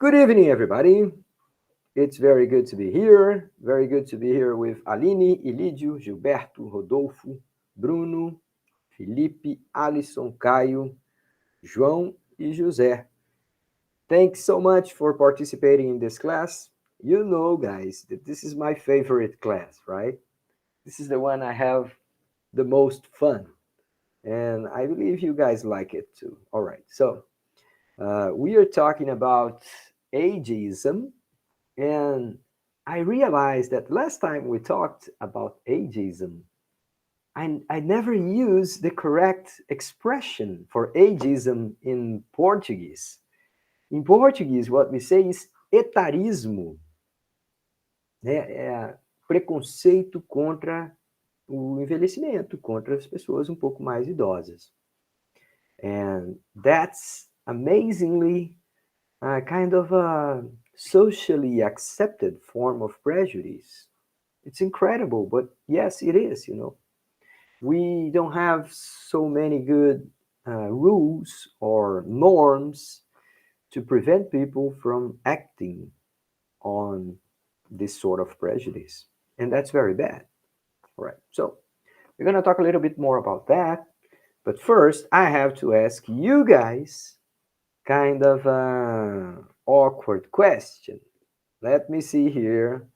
Good evening, everybody. It's very good to be here. Very good to be here with Aline, Ilídio, Gilberto, Rodolfo, Bruno, Felipe, Alisson, Caio, João e José. Thanks so much for participating in this class. You know, guys, that this is my favorite class, right? This is the one I have the most fun. And I believe you guys like it too. All right, so we are talking about ageism. And I realized that last time we talked about ageism, I never used the correct expression for ageism in Portuguese. In Portuguese, what we say is etarismo, né? É preconceito contra o envelhecimento, contra as pessoas um pouco mais idosas. And that's amazingly kind of a socially accepted form of prejudice. It's incredible, but yes, it is, We don't have so many good rules or norms to prevent people from acting on this sort of prejudice. And that's very bad. All right, so we're going to talk a little bit more about that. But first, I have to ask you guys kind of an awkward question. Let me see here.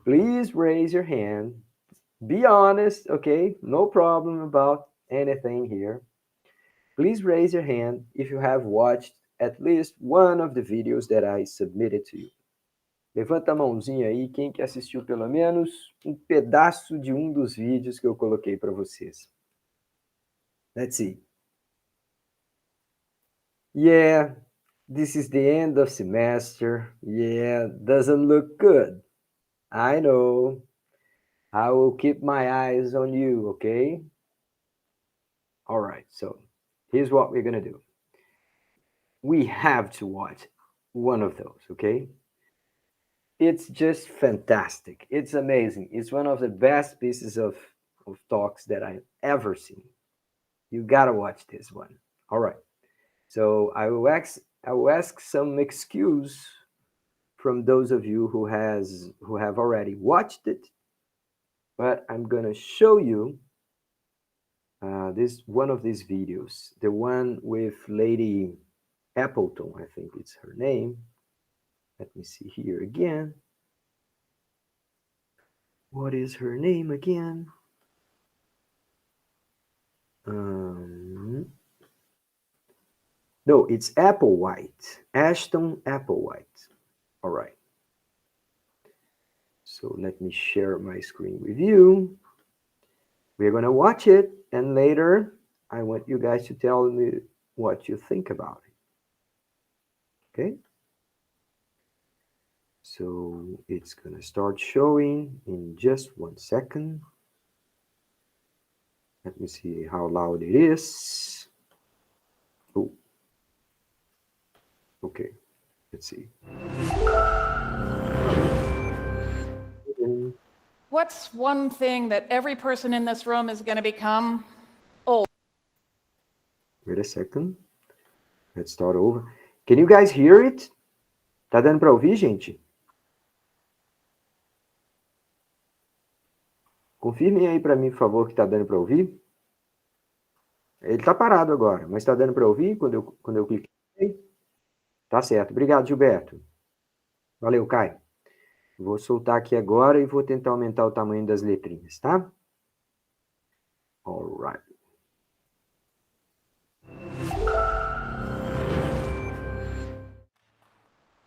Please raise your hand. Be honest, okay? No problem about anything here. Please raise your hand if you have watched at least one of the videos that I submitted to you. Levanta a mãozinha aí quem que assistiu pelo menos um pedaço de um dos vídeos que eu coloquei para vocês. Let's see. Yeah, this is the end of semester. Yeah, doesn't look good. I know. I will keep my eyes on you, okay? All right, so here's what we're going to do. We have to watch one of those, okay? It's just fantastic. It's amazing. It's one of the best pieces of talks that I've ever seen. You gotta watch this one. All right. So I will ask some excuse from those of you who have already watched it, but I'm gonna show you this one of these videos, the one with Lady Appleton, I think it's her name. Let me see here again. What is her name again? No, it's Applewhite. Ashton Applewhite. All right. So let me share my screen with you. We're going to watch it, and later I want you guys to tell me what you think about it. Okay? So it's going to start showing in just 1 second. Let me see how loud it is. Oh. Okay, let's see. What's one thing that every person in this room is going to become? Old. Wait a second. Let's start over. Can you guys hear it? Tá dando para ouvir, gente? Confirmem aí para mim, por favor, que tá dando para ouvir. Ele tá parado agora, mas tá dando para ouvir quando eu cliquei? Tá certo. Obrigado, Gilberto. Valeu, Caio. Vou soltar aqui agora e vou tentar aumentar o tamanho das letrinhas, tá? All right.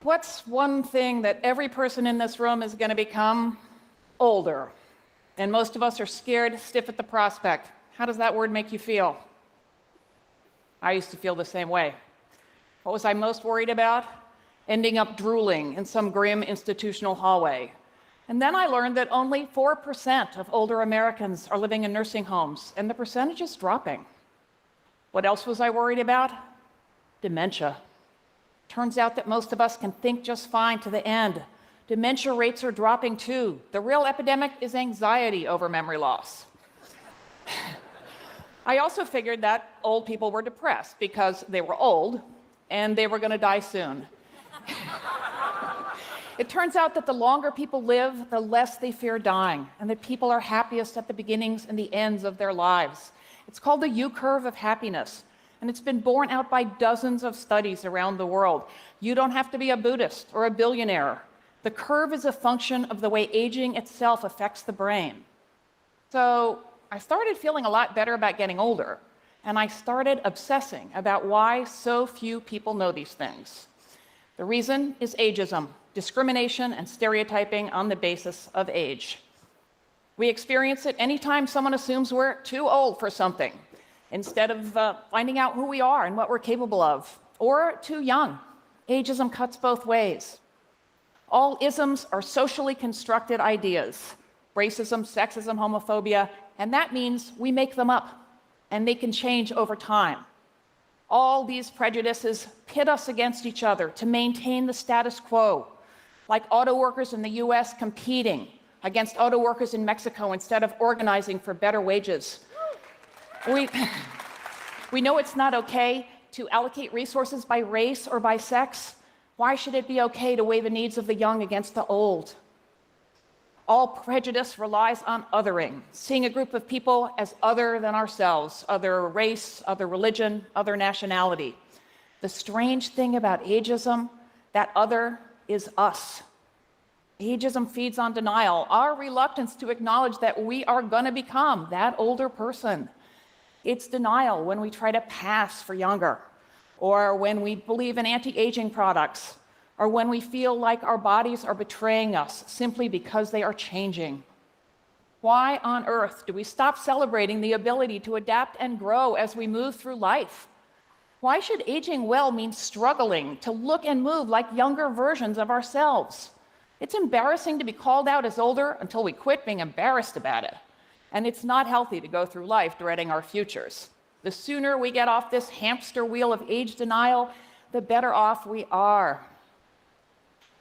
What's one thing that every person in this room is going to become? Older. And most of us are scared stiff at the prospect. How does that word make you feel? I used to feel the same way. What was I most worried about? Ending up drooling in some grim institutional hallway. And then I learned that only 4% of older Americans are living in nursing homes, and the percentage is dropping. What else was I worried about? Dementia. Turns out that most of us can think just fine to the end. Dementia rates are dropping too. The real epidemic is anxiety over memory loss. I also figured that old people were depressed because they were old and they were going to die soon. It turns out that the longer people live, the less they fear dying, and that people are happiest at the beginnings and the ends of their lives. It's called the U-curve of happiness, and it's been borne out by dozens of studies around the world. You don't have to be a Buddhist or a billionaire. The curve is a function of the way aging itself affects the brain. So I started feeling a lot better about getting older, and I started obsessing about why so few people know these things. The reason is ageism, discrimination and stereotyping on the basis of age. We experience it anytime someone assumes we're too old for something, instead of finding out who we are and what we're capable of, or too young. Ageism cuts both ways. All isms are socially constructed ideas: racism, sexism, homophobia, and that means we make them up, and they can change over time. All these prejudices pit us against each other to maintain the status quo, like auto workers in the US competing against auto workers in Mexico instead of organizing for better wages. We know it's not okay to allocate resources by race or by sex. Why should it be okay to weigh the needs of the young against the old? All prejudice relies on othering, seeing a group of people as other than ourselves, other race, other religion, other nationality. The strange thing about ageism, that other is us. Ageism feeds on denial, our reluctance to acknowledge that we are going to become that older person. It's denial when we try to pass for younger, or when we believe in anti-aging products, or when we feel like our bodies are betraying us simply because they are changing. Why on earth do we stop celebrating the ability to adapt and grow as we move through life? Why should aging well mean struggling to look and move like younger versions of ourselves? It's embarrassing to be called out as older until we quit being embarrassed about it. And it's not healthy to go through life dreading our futures. The sooner we get off this hamster wheel of age denial, the better off we are.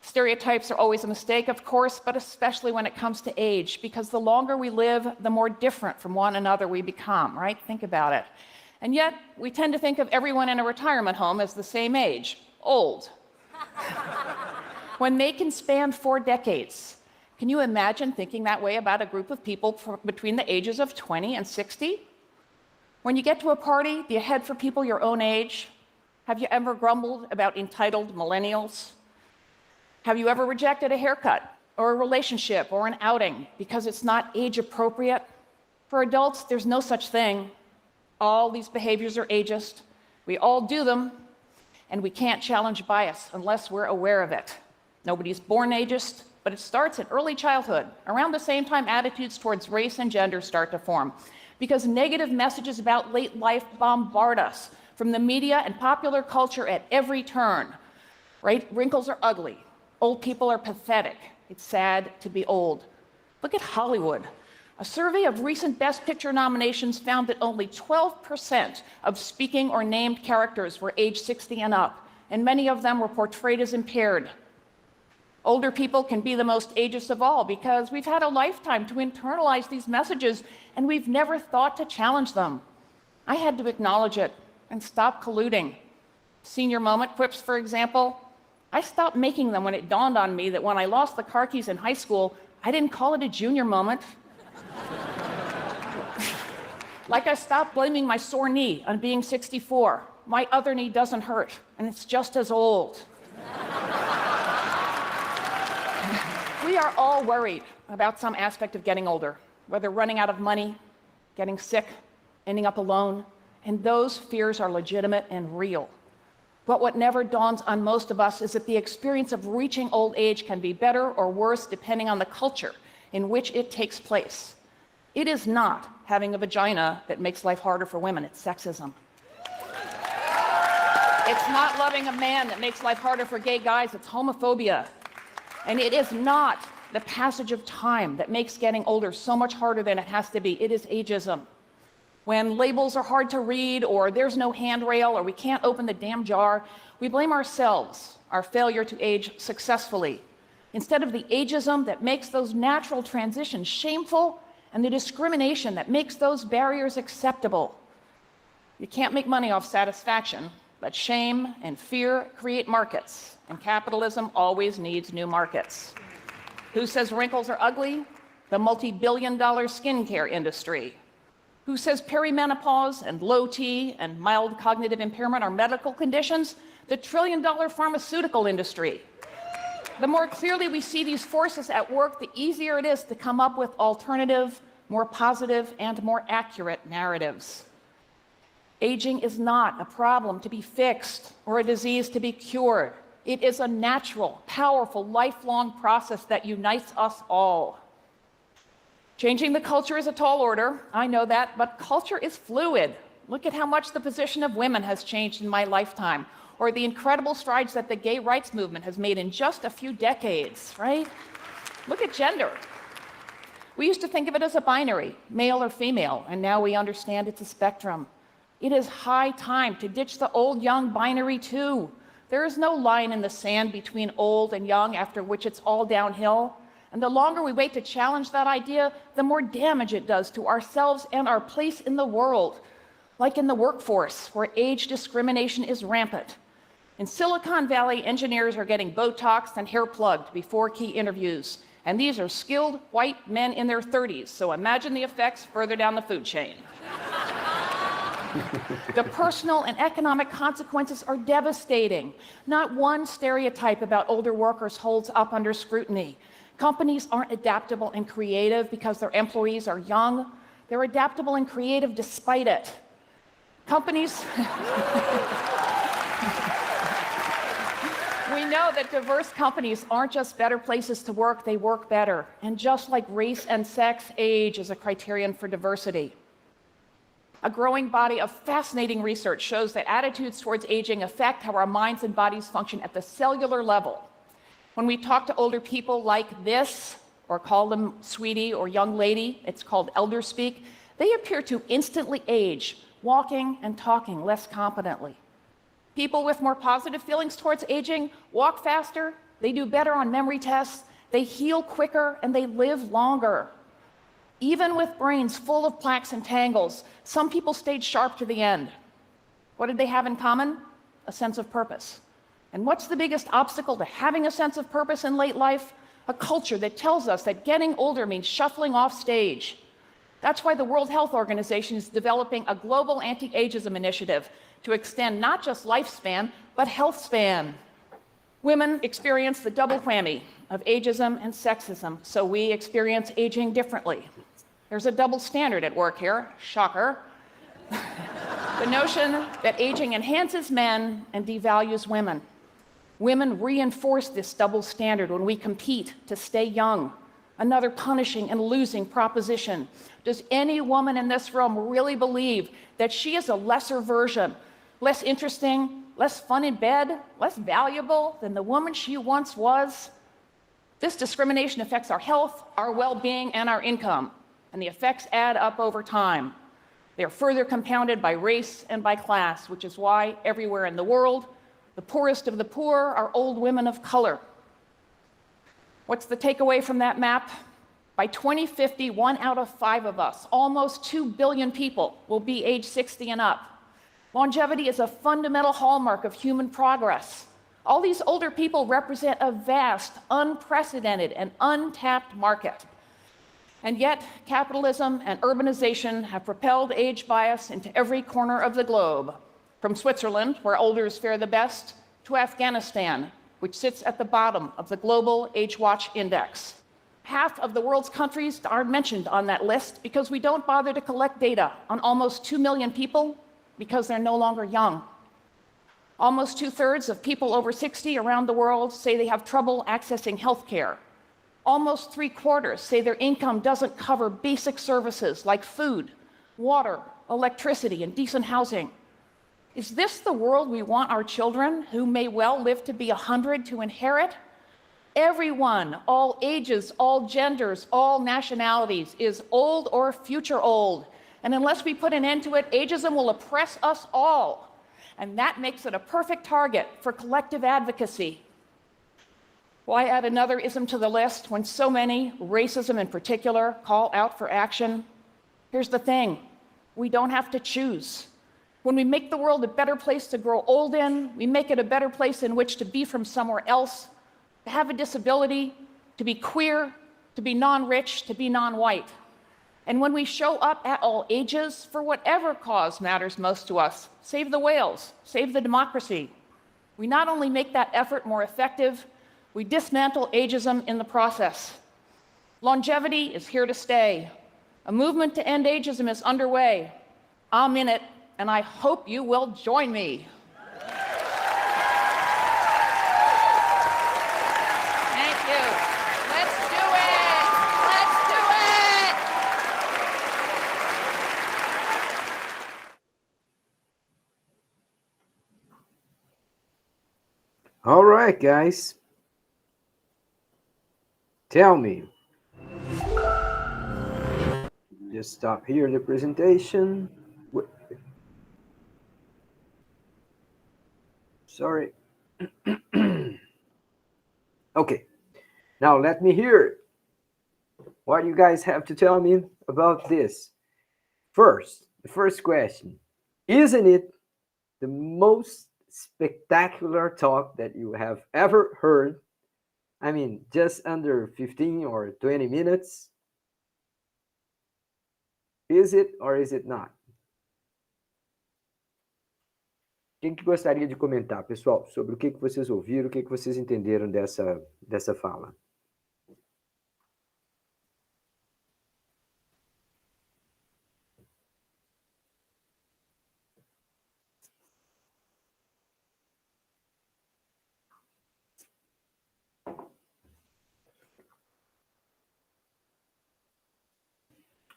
Stereotypes are always a mistake, of course, but especially when it comes to age, because the longer we live, the more different from one another we become, right? Think about it. And yet, we tend to think of everyone in a retirement home as the same age, old. When they can span 4 decades, can you imagine thinking that way about a group of people between the ages of 20 and 60? When you get to a party, do you head for people your own age? Have you ever grumbled about entitled millennials? Have you ever rejected a haircut or a relationship or an outing because it's not age appropriate? For adults, there's no such thing. All these behaviors are ageist. We all do them, and we can't challenge bias unless we're aware of it. Nobody's born ageist, but it starts in early childhood, around the same time attitudes towards race and gender start to form, because negative messages about late life bombard us from the media and popular culture at every turn. Right? Wrinkles are ugly. Old people are pathetic. It's sad to be old. Look at Hollywood. A survey of recent Best Picture nominations found that only 12% of speaking or named characters were age 60 and up, and many of them were portrayed as impaired. Older people can be the most ageist of all because we've had a lifetime to internalize these messages, and we've never thought to challenge them. I had to acknowledge it and stop colluding. Senior moment quips, for example. I stopped making them when it dawned on me that when I lost the car keys in high school, I didn't call it a junior moment. Like I stopped blaming my sore knee on being 64. My other knee doesn't hurt, and it's just as old. We are all worried about some aspect of getting older, whether running out of money, getting sick, ending up alone, and those fears are legitimate and real. But what never dawns on most of us is that the experience of reaching old age can be better or worse depending on the culture in which it takes place. It is not having a vagina that makes life harder for women, it's sexism. It's not loving a man that makes life harder for gay guys, it's homophobia. And it is not the passage of time that makes getting older so much harder than it has to be, it is ageism. When labels are hard to read, or there's no handrail, or we can't open the damn jar, we blame ourselves, our failure to age successfully, instead of the ageism that makes those natural transitions shameful and the discrimination that makes those barriers acceptable. You can't make money off satisfaction, But shame and fear create markets, and capitalism always needs new markets. Who says wrinkles are ugly? The multi-billion-dollar skincare industry. Who says perimenopause and low T and mild cognitive impairment are medical conditions? The trillion-dollar pharmaceutical industry. The more clearly we see these forces at work, the easier it is to come up with alternative, more positive, and more accurate narratives. Aging is not a problem to be fixed or a disease to be cured. It is a natural, powerful, lifelong process that unites us all. Changing the culture is a tall order, I know that, but culture is fluid. Look at how much the position of women has changed in my lifetime, or the incredible strides that the gay rights movement has made in just a few decades, right? Look at gender. We used to think of it as a binary, male or female, and now we understand it's a spectrum. It is high time to ditch the old-young binary too. There is no line in the sand between old and young after which it's all downhill. And the longer we wait to challenge that idea, the more damage it does to ourselves and our place in the world, like in the workforce, where age discrimination is rampant. In Silicon Valley, engineers are getting Botox and hair plugged before key interviews. And these are skilled white men in their 30s, so imagine the effects further down the food chain. The personal and economic consequences are devastating. Not one stereotype about older workers holds up under scrutiny. Companies aren't adaptable and creative because their employees are young. They're adaptable and creative despite it. Companies... We know that diverse companies aren't just better places to work, they work better. And just like race and sex, age is a criterion for diversity. A growing body of fascinating research shows that attitudes towards aging affect how our minds and bodies function at the cellular level. When we talk to older people like this, or call them sweetie or young lady, it's called elder speak, they appear to instantly age, walking and talking less competently. People with more positive feelings towards aging walk faster, they do better on memory tests, they heal quicker, and they live longer. Even with brains full of plaques and tangles, some people stayed sharp to the end. What did they have in common? A sense of purpose. And what's the biggest obstacle to having a sense of purpose in late life? A culture that tells us that getting older means shuffling off stage. That's why the World Health Organization is developing a global anti-ageism initiative to extend not just lifespan, but health span. Women experience the double whammy of ageism and sexism, so we experience aging differently. There's a double standard at work here, shocker. The notion that aging enhances men and devalues women. Women reinforce this double standard when we compete to stay young. Another punishing and losing proposition. Does any woman in this room really believe that she is a lesser version, less interesting, less fun in bed, less valuable than the woman she once was? This discrimination affects our health, our well-being, and our income, and the effects add up over time. They are further compounded by race and by class, which is why everywhere in the world, the poorest of the poor are old women of color. What's the takeaway from that map? By 2050, 1 out of 5 of us, almost 2 billion people, will be age 60 and up. Longevity is a fundamental hallmark of human progress. All these older people represent a vast, unprecedented, and untapped market. And yet, capitalism and urbanization have propelled age bias into every corner of the globe, from Switzerland, where elders fare the best, to Afghanistan, which sits at the bottom of the global Age Watch Index. Half of the world's countries aren't mentioned on that list because we don't bother to collect data on almost 2 million people because they're no longer young. Almost 2/3 of people over 60 around the world say they have trouble accessing health care. Almost 3/4 say their income doesn't cover basic services like food, water, electricity, and decent housing. Is this the world we want our children, who may well live to be 100, to inherit? Everyone, all ages, all genders, all nationalities, is old or future old. And unless we put an end to it, ageism will oppress us all. And that makes it a perfect target for collective advocacy. Why add another ism to the list when so many, racism in particular, call out for action? Here's the thing: we don't have to choose. When we make the world a better place to grow old in, we make it a better place in which to be from somewhere else, to have a disability, to be queer, to be non-rich, to be non-white. And when we show up at all ages for whatever cause matters most to us, save the whales, save the democracy, we not only make that effort more effective, we dismantle ageism in the process. Longevity is here to stay. A movement to end ageism is underway. I'm in it, and I hope you will join me. Thank you. Let's do it. Let's do it. All right, guys. Tell me. Just stop here the presentation. Sorry. Okay. Now let me hear what you guys have to tell me about this. First, the first question. Isn't it the most spectacular talk that you have ever heard? I mean, just under 15 or 20 minutes. Is it or is it not? Quem que gostaria de comentar, pessoal, sobre o que vocês ouviram, o que vocês entenderam dessa fala?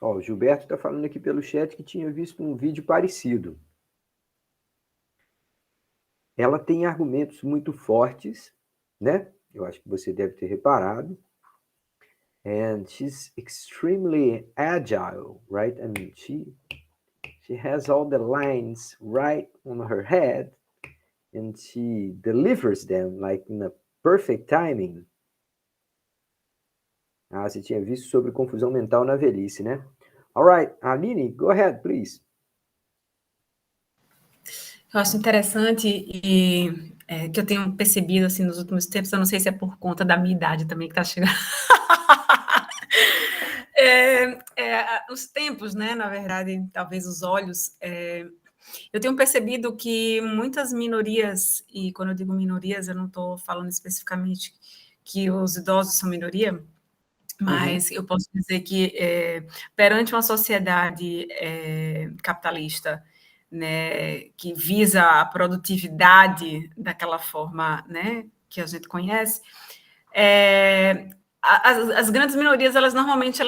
Ó, o Gilberto está falando aqui pelo chat que tinha visto um vídeo parecido. Ela tem argumentos muito fortes, né? Eu acho que você deve ter reparado. And she's extremely agile, right? I mean, she has all the lines right on her head and she delivers them like in a perfect timing. Ah, você tinha visto sobre confusão mental na velhice, né? All right, Aline, go ahead, please. Eu acho interessante e que eu tenho percebido assim nos últimos tempos, eu não sei se é por conta da minha idade também que está chegando. Os tempos, né? Na verdade, talvez os olhos. Eu tenho percebido que muitas minorias, e quando eu digo minorias, eu não estou falando especificamente que os idosos são minoria, mas eu posso dizer que perante uma sociedade capitalista, né, que visa a produtividade daquela forma, né, que a gente conhece, as grandes minorias, elas normalmente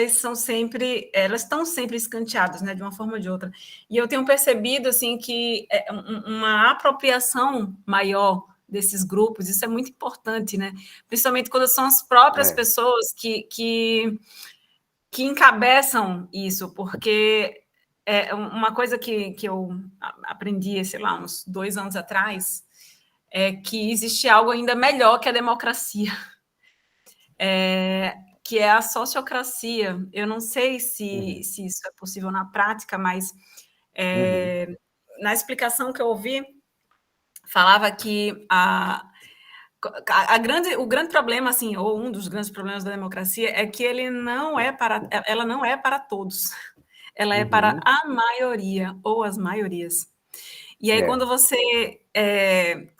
estão sempre escanteadas, né, de uma forma ou de outra. E eu tenho percebido assim que uma apropriação maior desses grupos, isso é muito importante, né? Principalmente quando são as próprias pessoas que encabeçam isso, porque uma coisa que eu aprendi, sei lá, uns 2 anos atrás, é que existe algo ainda melhor que a democracia, que é a sociocracia. Eu não sei se isso é possível na prática, mas na explicação que eu ouvi, falava que o grande problema, assim, ou um dos grandes problemas da democracia é que ela não é para todos. Ela é para a maioria, ou as maiorias. E aí, quando você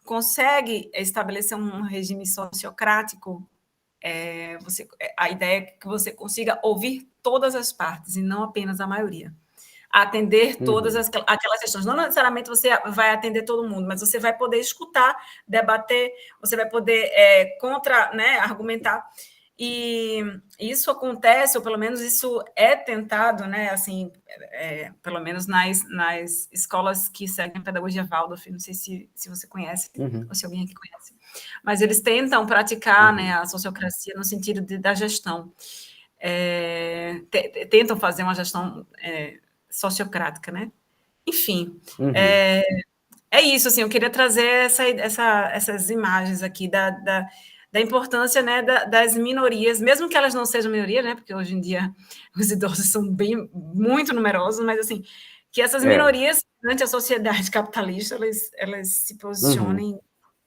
consegue estabelecer um regime sociocrático, a ideia é que você consiga ouvir todas as partes, e não apenas a maioria. Atender todas aquelas questões. Não necessariamente você vai atender todo mundo, mas você vai poder escutar, debater, você vai poder argumentar. E isso acontece, ou pelo menos isso é tentado, né, assim, pelo menos nas escolas que seguem a pedagogia Waldorf, não sei se você conhece, ou se alguém aqui conhece, mas eles tentam praticar né, a sociocracia no sentido da gestão. Tentam fazer uma gestão sociocrática, né? Enfim, é isso, assim, eu queria trazer essas imagens aqui da importância, né, das minorias, mesmo que elas não sejam minorias, né, porque hoje em dia os idosos são muito numerosos, mas, assim, que essas minorias, durante a sociedade capitalista, elas se posicionem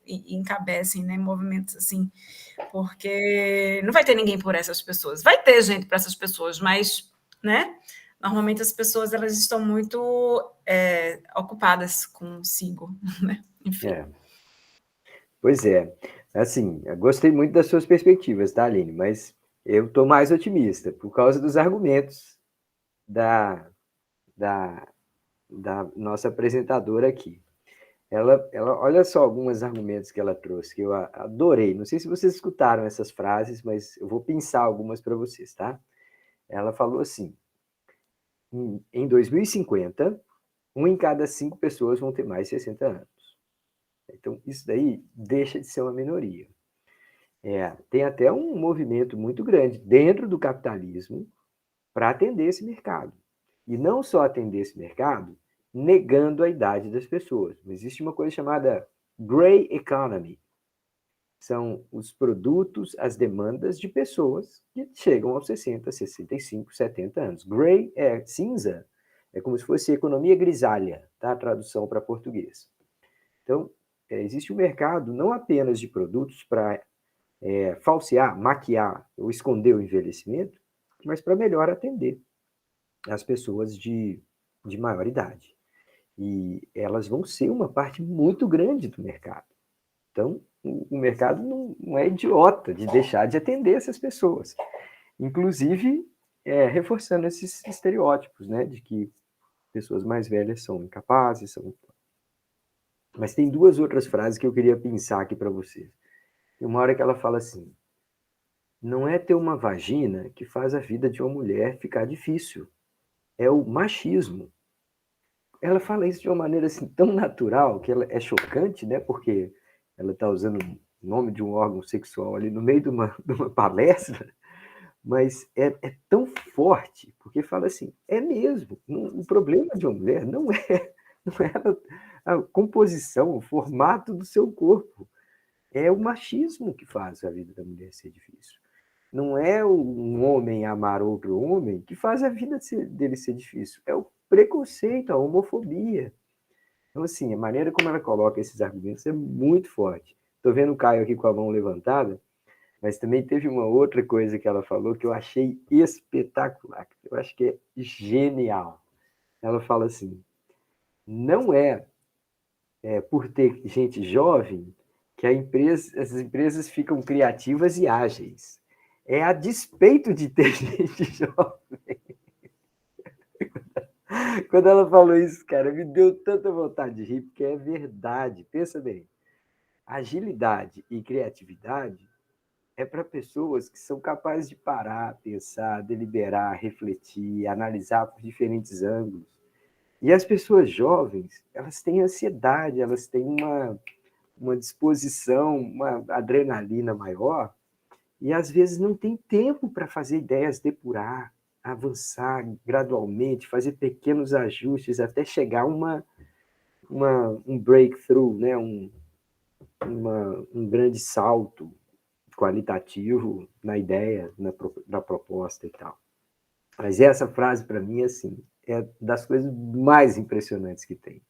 e encabecem, né, movimentos assim, porque não vai ter ninguém por essas pessoas. Vai ter gente para essas pessoas, mas, né, normalmente as pessoas elas estão muito ocupadas consigo, né? Enfim. Pois é. Assim, eu gostei muito das suas perspectivas, tá, Aline? Mas eu estou mais otimista por causa dos argumentos da, da, da nossa apresentadora aqui. Ela, olha só alguns argumentos que ela trouxe, que eu adorei. Não sei se vocês escutaram essas frases, mas eu vou pensar algumas para vocês, tá? Ela falou assim: em 2050, 1 em cada 5 pessoas vão ter mais de 60 anos. Então, isso daí deixa de ser uma minoria. Tem até um movimento muito grande dentro do capitalismo para atender esse mercado. E não só atender esse mercado, negando a idade das pessoas. Existe uma coisa chamada Gray Economy. São os produtos, as demandas de pessoas que chegam aos 60, 65, 70 anos. Gray é cinza, é como se fosse economia grisalha, tá? A tradução para português. Então, existe um mercado não apenas de produtos para falsear, maquiar ou esconder o envelhecimento, mas para melhor atender as pessoas de maior idade. E elas vão ser uma parte muito grande do mercado. Então, o mercado não é idiota de deixar de atender essas pessoas. Inclusive, reforçando esses estereótipos, né, de que pessoas mais velhas são incapazes. Mas tem duas outras frases que eu queria pensar aqui para vocês. Tem uma hora que ela fala assim: não é ter uma vagina que faz a vida de uma mulher ficar difícil. É o machismo. Ela fala isso de uma maneira assim tão natural que ela é chocante, né? Porque ela está usando o nome de um órgão sexual ali no meio de uma palestra, mas é tão forte, porque fala assim, é mesmo, o problema de uma mulher não é a composição, o formato do seu corpo, é o machismo que faz a vida da mulher ser difícil. Não é um homem amar outro homem que faz a vida dele ser difícil, é o preconceito, a homofobia. Então, assim, a maneira como ela coloca esses argumentos é muito forte. Estou vendo o Caio aqui com a mão levantada, mas também teve uma outra coisa que ela falou que eu achei espetacular, que eu acho que é genial. Ela fala assim: não é por ter gente jovem que as empresas ficam criativas e ágeis. É a despeito de ter gente jovem. Quando ela falou isso, cara, me deu tanta vontade de rir, porque é verdade. Pensa bem, agilidade e criatividade é para pessoas que são capazes de parar, pensar, deliberar, refletir, analisar por diferentes ângulos. E as pessoas jovens, elas têm ansiedade, elas têm uma disposição, uma adrenalina maior, e às vezes não tem tempo para fazer ideias depurar, avançar gradualmente, fazer pequenos ajustes até chegar a um breakthrough, né? Um grande salto qualitativo na ideia, na proposta e tal. Mas essa frase, para mim, assim, é das coisas mais impressionantes que tem.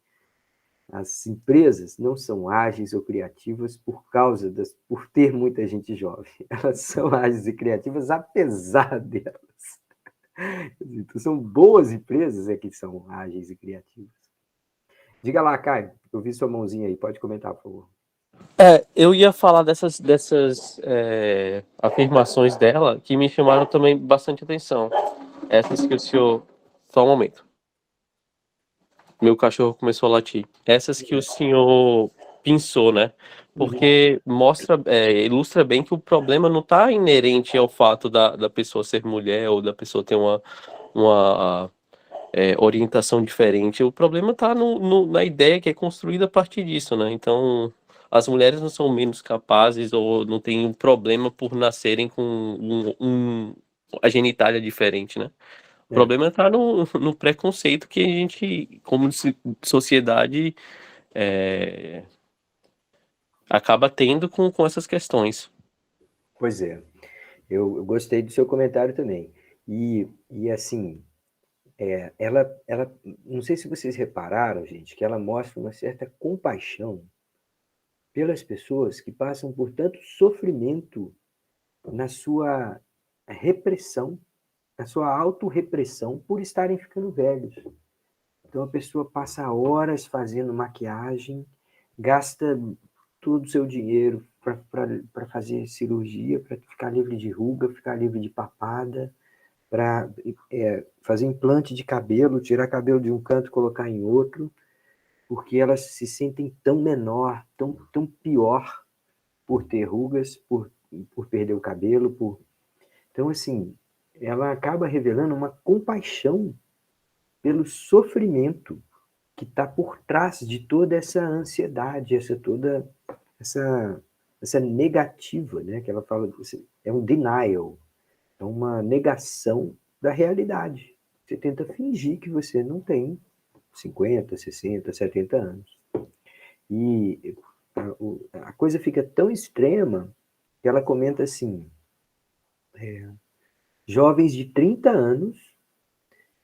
As empresas não são ágeis ou criativas por ter muita gente jovem. Elas são ágeis e criativas apesar delas. Então, são boas empresas que são ágeis e criativas. Diga lá, Caio, eu vi sua mãozinha aí, pode comentar, por favor. Eu ia falar dessas afirmações dela que me chamaram também bastante atenção. Essas que o senhor. Só um momento. Meu cachorro começou a latir. Essas que o senhor pensou, né? Porque ilustra bem que o problema não está inerente ao fato da pessoa ser mulher ou da pessoa ter uma orientação diferente. O problema está na ideia que é construída a partir disso, né? Então, as mulheres não são menos capazes ou não têm um problema por nascerem com a genitália diferente, né? O problema está no preconceito que a gente, como sociedade, acaba tendo com essas questões. Pois é, eu gostei do seu comentário também. E assim, ela, não sei se vocês repararam, gente, que ela mostra uma certa compaixão pelas pessoas que passam por tanto sofrimento na sua repressão, na sua autorrepressão por estarem ficando velhos. Então a pessoa passa horas fazendo maquiagem, gasta todo o seu dinheiro para fazer cirurgia, para ficar livre de ruga, ficar livre de papada, para fazer implante de cabelo, tirar cabelo de um canto e colocar em outro, porque elas se sentem tão menor, tão pior por ter rugas, por perder o cabelo. Então, assim, ela acaba revelando uma compaixão pelo sofrimento que está por trás de toda essa ansiedade, essa negativa, né? Que ela fala, é um denial, é uma negação da realidade. Você tenta fingir que você não tem 50, 60, 70 anos. E a coisa fica tão extrema que ela comenta assim, jovens de 30 anos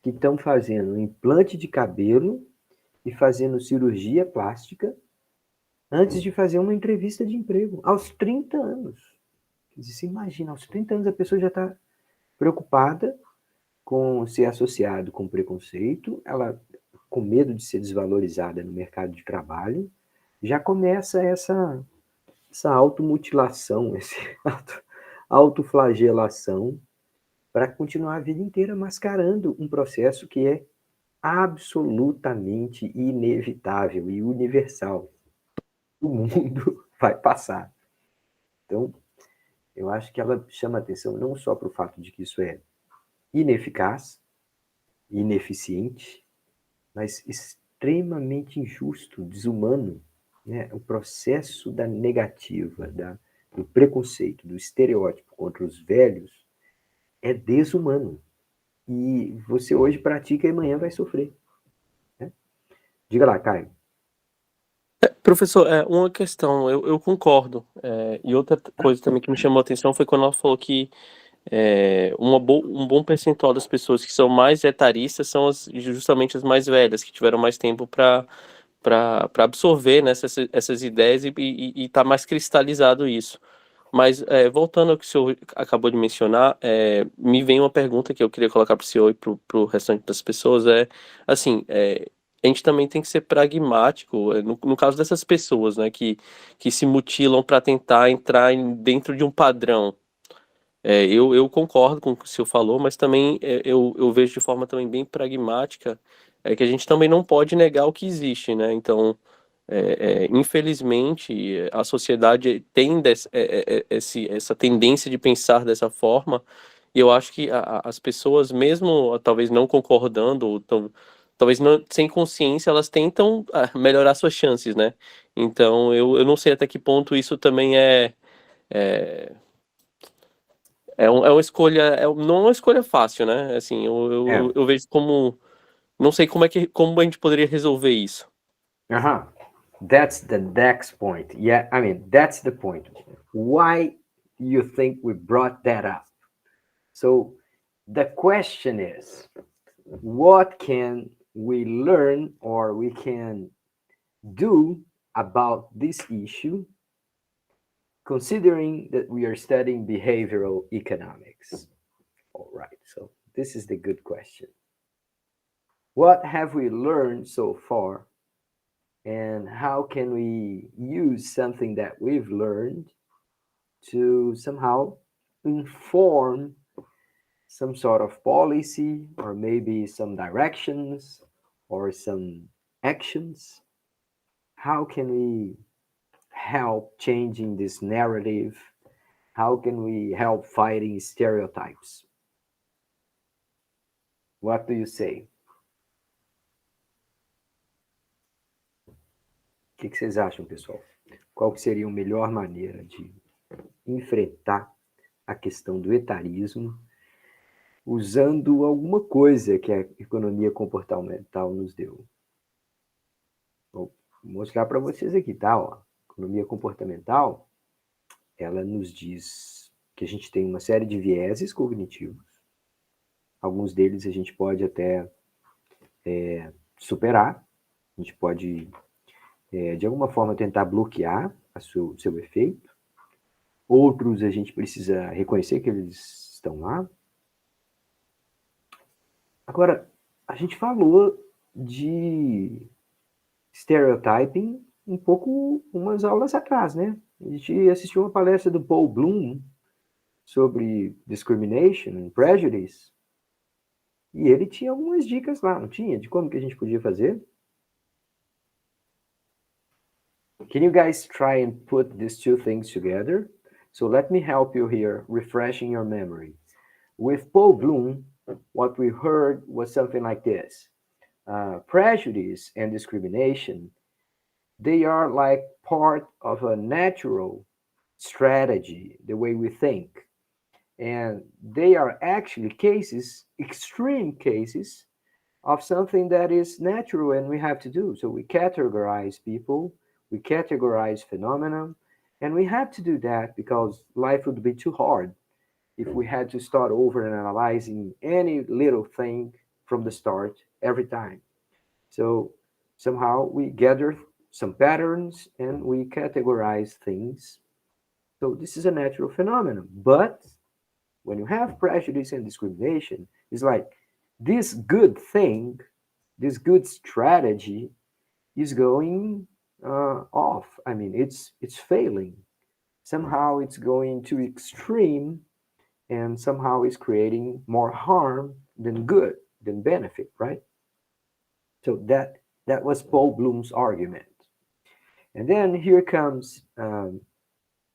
que estão fazendo implante de cabelo e fazendo cirurgia plástica antes de fazer uma entrevista de emprego, aos 30 anos. Você imagina, aos 30 anos a pessoa já está preocupada com ser associado com preconceito, ela com medo de ser desvalorizada no mercado de trabalho, já começa essa automutilação, essa autoflagelação para continuar a vida inteira mascarando um processo que é absolutamente inevitável e universal. O mundo vai passar. Então, eu acho que ela chama atenção não só para o fato de que isso é ineficaz, ineficiente, mas extremamente injusto, desumano, né? O processo da negativa, do preconceito, do estereótipo contra os velhos é desumano. E você hoje pratica e amanhã vai sofrer. Né? Diga lá, Caio. Professor, uma questão, eu concordo. E outra coisa também que me chamou a atenção foi quando ela falou que um bom percentual das pessoas que são mais etaristas são justamente as mais velhas, que tiveram mais tempo para absorver, né, essas ideias e tá mais cristalizado isso. Mas, voltando ao que o senhor acabou de mencionar, me vem uma pergunta que eu queria colocar para o senhor e para o restante das pessoas, assim, a gente também tem que ser pragmático, no caso dessas pessoas, né, que se mutilam para tentar entrar dentro de um padrão. Eu concordo com o que o senhor falou, mas também eu vejo de forma também bem pragmática, que a gente também não pode negar o que existe, né? Então, infelizmente, a sociedade tem essa tendência de pensar dessa forma, e eu acho que as pessoas, mesmo talvez não concordando, ou talvez não, sem consciência, elas tentam melhorar suas chances, né? Então, eu não sei até que ponto isso também é, é uma escolha, não é uma escolha fácil, né? Assim, eu vejo como, não sei como a gente poderia resolver isso. Uh-huh. That's the next point. Yeah, I mean, that's the point. Why do you think we brought that up? So the question is, what can we learn or we can do about this issue, considering that we are studying behavioral economics? All right, so this is the good question. What have we learned so far, and how can we use something that we've learned to somehow inform some sort of policy, or maybe some directions or some actions? How can we help changing this narrative? How can we help fighting stereotypes? What do you say? O que vocês acham, pessoal? Qual que seria a melhor maneira de enfrentar a questão do etarismo usando alguma coisa que a economia comportamental nos deu? Vou mostrar para vocês aqui, tá? Ó, economia comportamental, ela nos diz que a gente tem uma série de vieses cognitivos. Alguns deles a gente pode até superar, a gente pode, de alguma forma, tentar bloquear seu efeito. Outros a gente precisa reconhecer que eles estão lá. Agora, a gente falou de stereotyping um pouco umas aulas atrás, né? A gente assistiu uma palestra do Paul Bloom sobre discrimination and prejudice, e ele tinha algumas dicas lá, não tinha? De como que a gente podia fazer? Can you guys try and put these two things together? So let me help you here, refreshing your memory. With Paul Bloom, what we heard was something like this. Prejudice and discrimination, they are like part of a natural strategy, the way we think. And they are actually cases, extreme cases, of something that is natural and we have to do. So we categorize people, we categorize phenomena, and we have to do that because life would be too hard if we had to start over and analyzing any little thing from the start every time. So somehow we gather some patterns and we categorize things. So this is a natural phenomenon. But when you have prejudice and discrimination, it's like this good thing, this good strategy is going off. I mean, it's failing. Somehow it's going too extreme, and somehow it's creating more harm than good, than benefit, right? So that was Paul Bloom's argument. And then here comes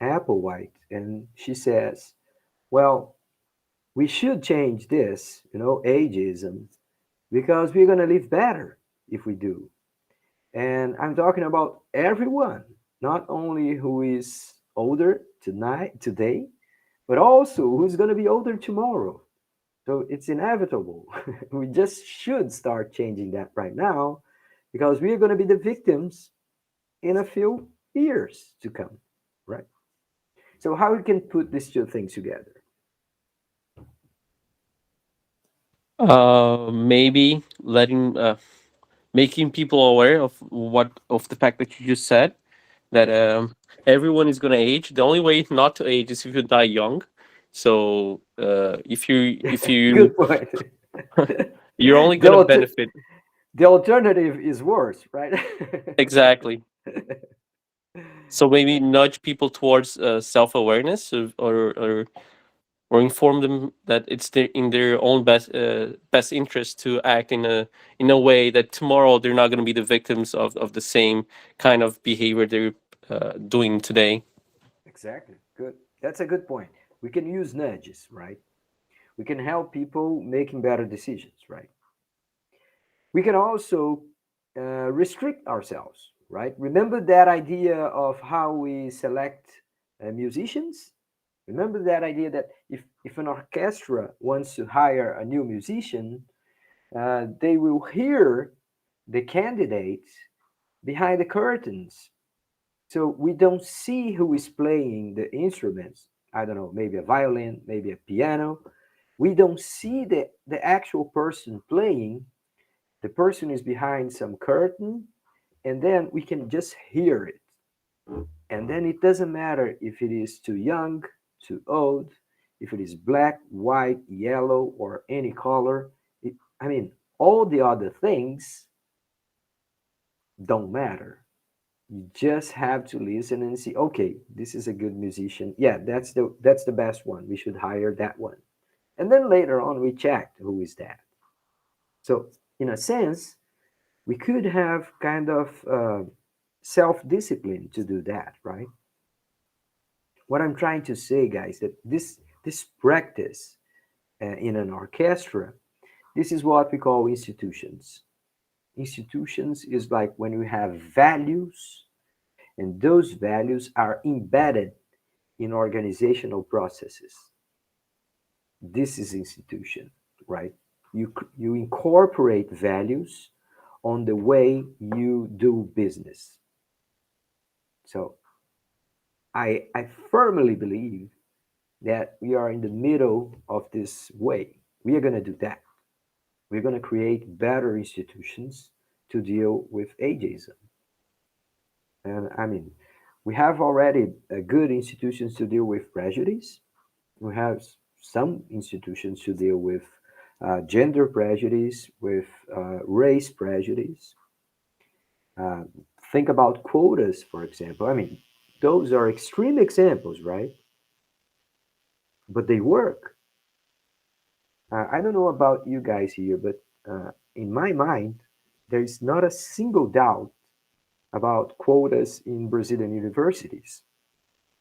Applewhite, and she says, well, we should change this, ageism, because we're going to live better if we do. And I'm talking about everyone, not only who is older today, but also who's going to be older tomorrow. So it's inevitable. We just should start changing that right now because we are going to be the victims in a few years to come, right? So how we can put these two things together? Maybe making people aware of the fact that you just said that everyone is gonna age. The only way not to age is if you die young. So if you Good point. you're only the, gonna alter- benefit. the alternative is worse, right? Exactly. So maybe nudge people towards self awareness, or inform them that it's in their own best interest to act in a way that tomorrow they're not going to be the victims of the same kind of behavior they're doing today. Exactly. Good. That's a good point. We can use nudges, right? We can help people making better decisions, right? We can also restrict ourselves, right? Remember that idea of how we select musicians? Remember that idea that if an orchestra wants to hire a new musician, they will hear the candidates behind the curtains. So we don't see who is playing the instruments. I don't know, maybe a violin, maybe a piano. We don't see the actual person playing. The person is behind some curtain, and then we can just hear it. And then it doesn't matter if it is too young, too old, if it is black, white, yellow, or any color. I mean, all the other things don't matter. You just have to listen and see, okay, this is a good musician. Yeah, that's the best one. We should hire that one. And then later on we checked who is that. So in a sense, we could have kind of self-discipline to do that, right? What I'm trying to say, guys, that this practice in an orchestra, this is what we call institutions. Institutions is like when we have values, and those values are embedded in organizational processes. This is institution, right? You incorporate values on the way you do business. So I firmly believe that we are in the middle of this way. We are going to do that. We're going to create better institutions to deal with ageism. And I mean, we have already good institutions to deal with prejudice. We have some institutions to deal with gender prejudice, with race prejudice. Uh, think about quotas, for example. I mean, those are extreme examples, right? But they work. I don't know about you guys here, but in my mind, there is not a single doubt about quotas in Brazilian universities.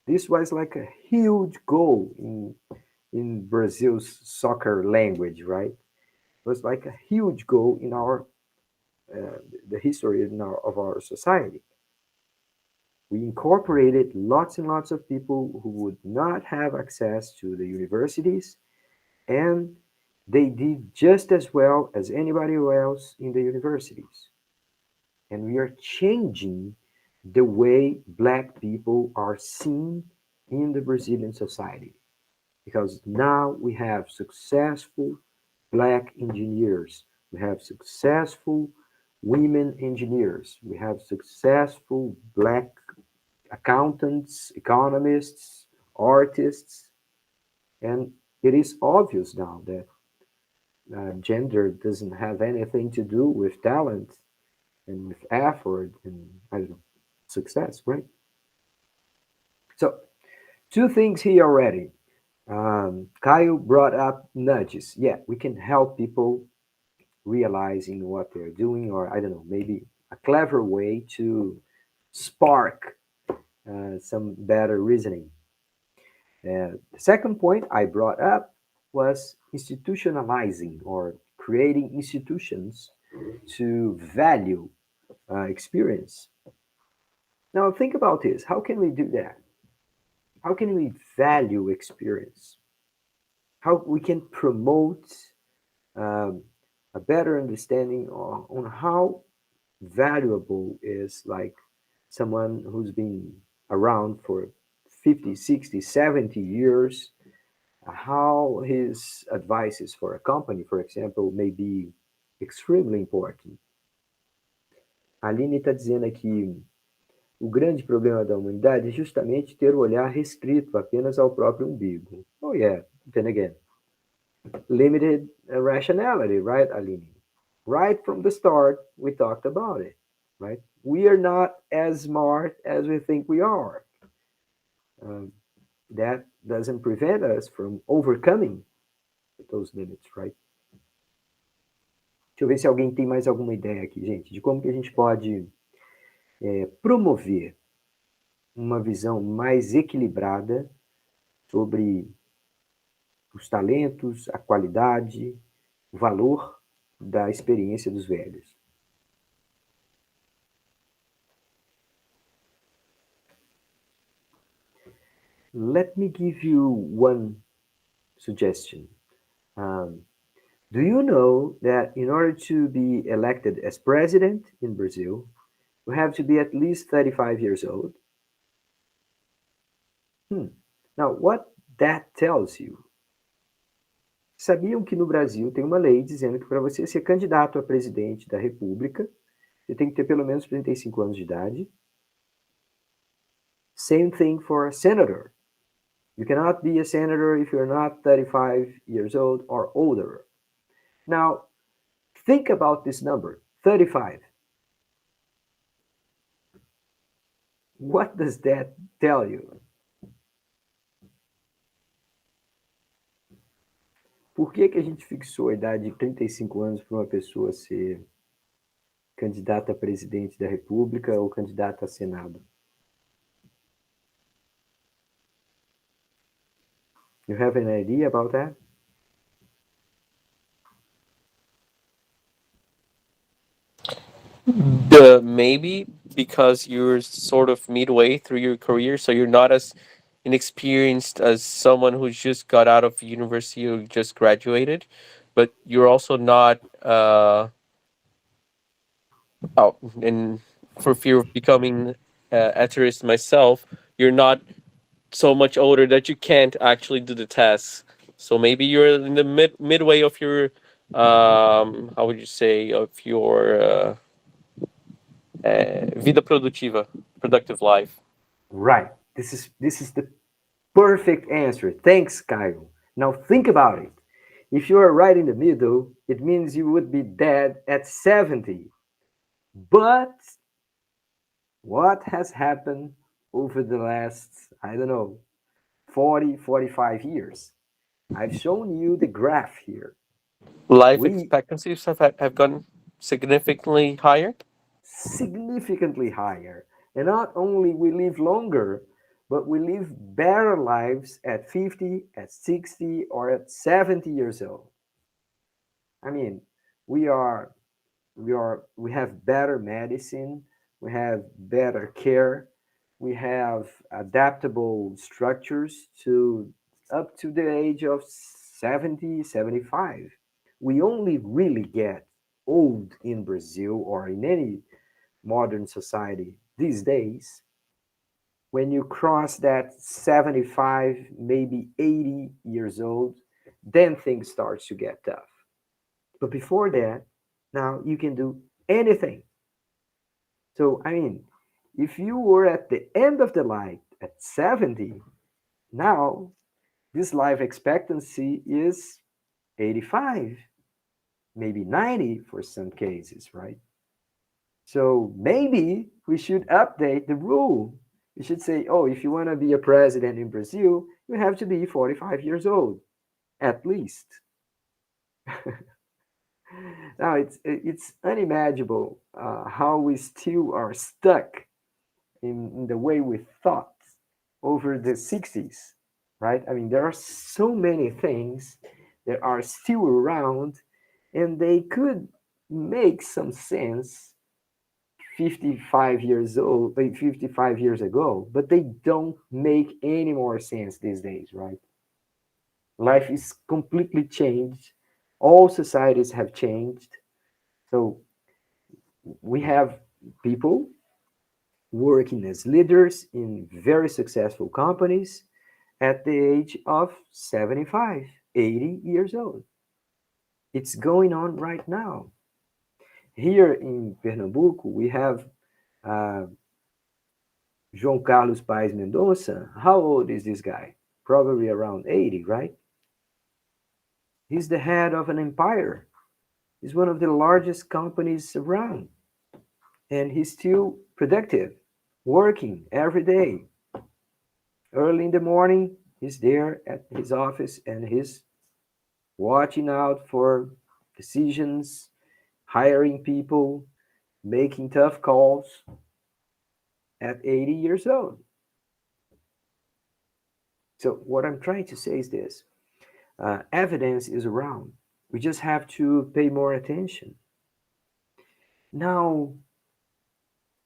This was like a huge goal in Brazil's soccer language, right? It was like a huge goal in our the history of our society. We incorporated lots and lots of people who would not have access to the universities, and they did just as well as anybody else in the universities. And we are changing the way Black people are seen in the Brazilian society. Because now we have successful Black engineers, we have successful women engineers, we have successful Black accountants, economists, artists, and it is obvious now that gender doesn't have anything to do with talent and with effort and I don't know, success, right? So, two things here already. Kyle brought up nudges. Yeah, we can help people realizing what they're doing, or I don't know, maybe a clever way to spark some better reasoning. The second point I brought up was institutionalizing or creating institutions to value experience. Now, think about this. How can we do that? How can we value experience? How we can promote um, a better understanding on how valuable is like someone who's been around for 50, 60, 70 years, how his advices for a company, for example, may be extremely important. A Aline está dizendo aqui, o grande problema da humanidade é justamente ter o olhar restrito apenas ao próprio umbigo. Oh yeah, then again, limited rationality, right, Aline? Right from the start, we talked about it, right? We are not as smart as we think we are. Um, that doesn't prevent us from overcoming those limits, right? Deixa eu ver se alguém tem mais alguma ideia aqui, gente, de como que a gente pode promover uma visão mais equilibrada sobre os talentos, a qualidade, o valor da experiência dos velhos. Let me give you one suggestion. Do you know that in order to be elected as president in Brazil, you have to be at least 35 years old? Now, what that tells you? Sabiam que no Brasil tem uma lei dizendo que para você ser candidato a presidente da República, você tem que ter pelo menos 35 anos de idade? Same thing for a senator. You cannot be a senator if you're not 35 years old or older. Now, think about this number, 35. What does that tell you? Por que a gente fixou a idade de 35 anos para uma pessoa ser candidata a presidente da República ou candidata a Senado? You have an idea about that? Maybe because you're sort of midway through your career, so you're not as inexperienced as someone who just got out of university or just graduated, but you're also not oh, and for fear of becoming atheist myself, you're not so much older that you can't actually do the tasks. So maybe you're in the midway of your how would you say, of your vida produtiva, productive life? Right. This is the perfect answer. Thanks, Kyle. Now think about it. If you are right in the middle, it means you would be dead at 70. But what has happened over the last, I don't know, 40, 45 years? I've shown you the graph here. Life We expectancies have gone significantly higher. significantly higher. And not only we live longer, but we live better lives at 50, at 60, or at 70 years old. I mean, we are we have better medicine, we have better care, we have adaptable structures to up to the age of 70, 75. We only really get old in Brazil or in any modern society these days when you cross that 75, maybe 80 years old, then things starts to get tough. But before that, now you can do anything. So, I mean, if you were at the end of the line at 70, now this life expectancy is 85, maybe 90 for some cases, right? So maybe we should update the rule. We should say, oh, if you want to be a president in Brazil, you have to be 45 years old, at least. Now it's unimaginable how we still are stuck in the way we thought over the 60s, right? I mean, there are so many things that are still around, and they could make some sense 55 years old, like 55 years ago, but they don't make any more sense these days, right? Life is completely changed. All societies have changed. So we have people working as leaders in very successful companies at the age of 75, 80 years old. It's going on right now. Here in Pernambuco, we have uh, João Carlos Paes Mendonça. How old is this guy? Probably around 80, right? He's the head of an empire. He's one of the largest companies around. And he's still productive, working every day. Early in the morning, he's there at his office and he's watching out for decisions, hiring people, making tough calls at 80 years old. So, what I'm trying to say is this evidence is around. We just have to pay more attention. Now,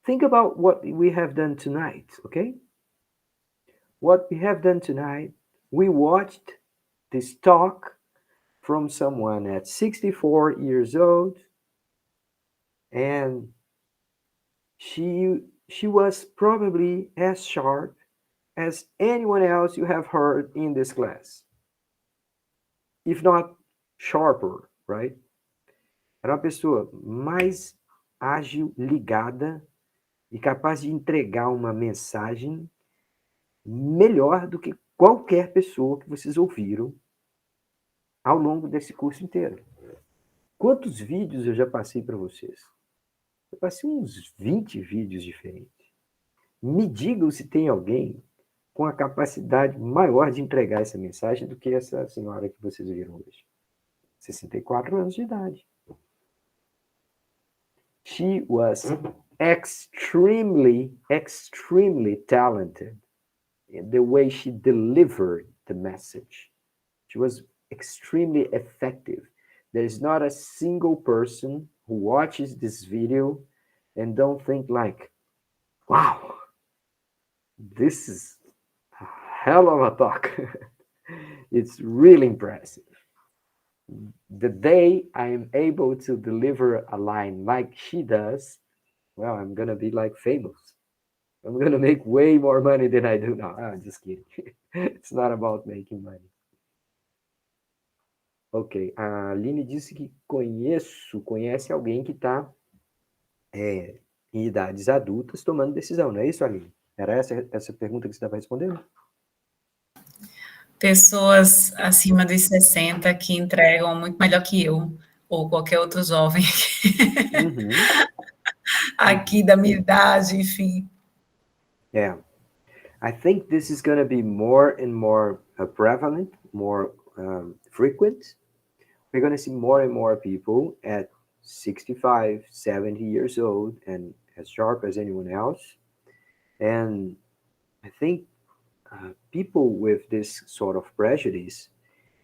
think about what we have done tonight, okay? What we have done tonight, we watched this talk from someone at 64 years old, and she was probably as sharp as anyone else you have heard in this class, if not sharper, right? Era uma pessoa mais ágil, ligada e capaz de entregar uma mensagem melhor do que qualquer pessoa que vocês ouviram ao longo desse curso inteiro. Quantos vídeos eu já passei para vocês? Eu passei uns 20 vídeos diferentes. Me digam se tem alguém com a capacidade maior de entregar essa mensagem do que essa senhora que vocês viram hoje. 64 anos de idade. She was extremely, extremely talented in the way she delivered the message. She was extremely effective. There is not a single person who watches this video and don't think like, wow, this is a hell of a talk. It's really impressive. The day I am able to deliver a line like she does, well, I'm gonna be like famous. I'm gonna make way more money than I do now. I'm just kidding. It's not about making money. Ok, a Aline disse que conhece alguém que está em idades adultas tomando decisão, não é isso, Aline? Era essa pergunta que você estava respondendo? Pessoas acima dos 60 que entregam muito melhor que eu, ou qualquer outro jovem Uhum, aqui uhum. da minha idade, enfim. Yeah. I think this is going to be more and more prevalent, more frequent. We're going to see more and more people at 65, 70 years old and as sharp as anyone else. And I think people with this sort of prejudice,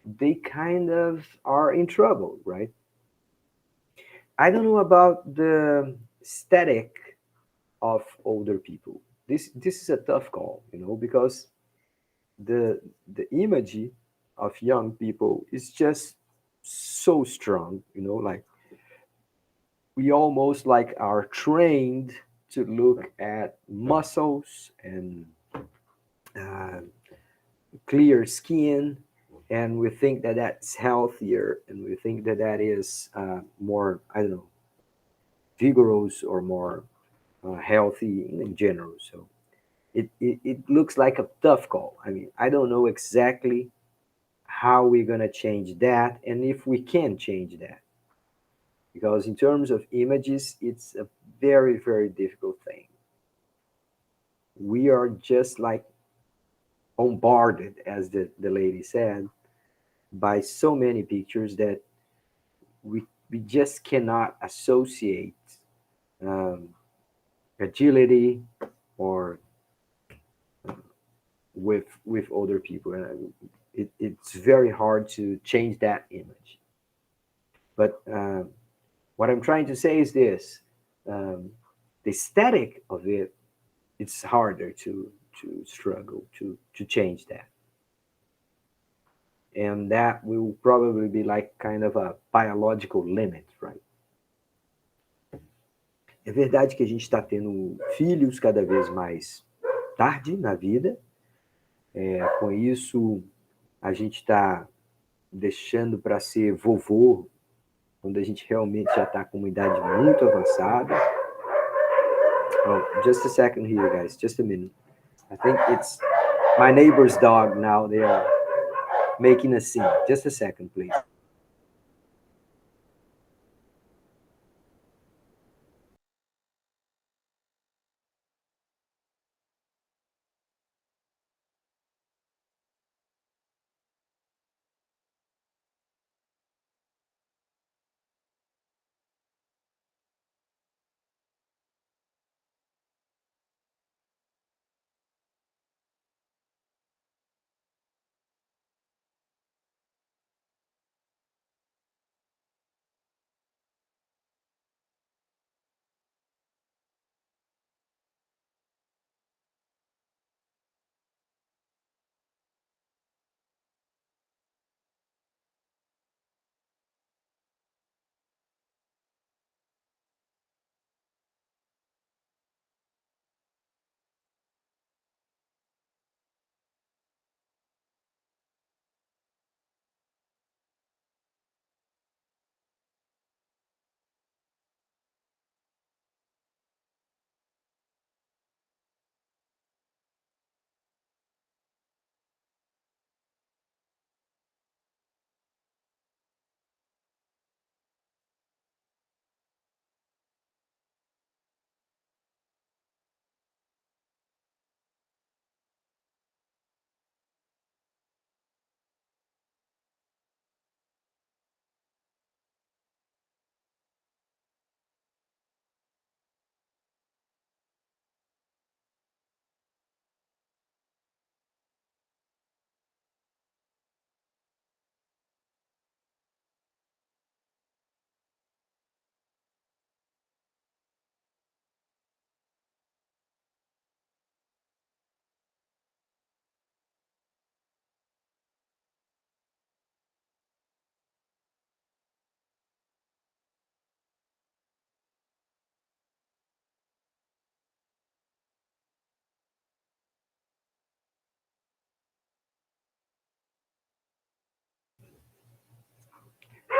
they kind of are in trouble, right? I don't know about the aesthetic of older people. This is a tough call, because the image of young people is just so strong, like we almost like are trained to look at muscles and uh, clear skin, and we think that that's healthier, and we think that that is more, I don't know, vigorous or more healthy in general. So it looks like a tough call. I mean, I don't know exactly how we're going to change that and if we can change that, because in terms of images, it's a very, very difficult thing. We are just like bombarded, as the lady said, by so many pictures that we just cannot associate um, agility or with other people, and it's very hard to change that image. But what I'm trying to say is this: um, the aesthetic of it, it's harder to struggle to change that, and that will probably be like kind of a biological limit, right? É verdade que a gente está tendo filhos cada vez mais tarde na vida. Com isso, a gente está deixando para ser vovô quando a gente realmente já está com uma idade muito avançada. Oh, just a second here, guys. Just a minute. I think it's my neighbor's dog now. They are making a scene. Just a second, please.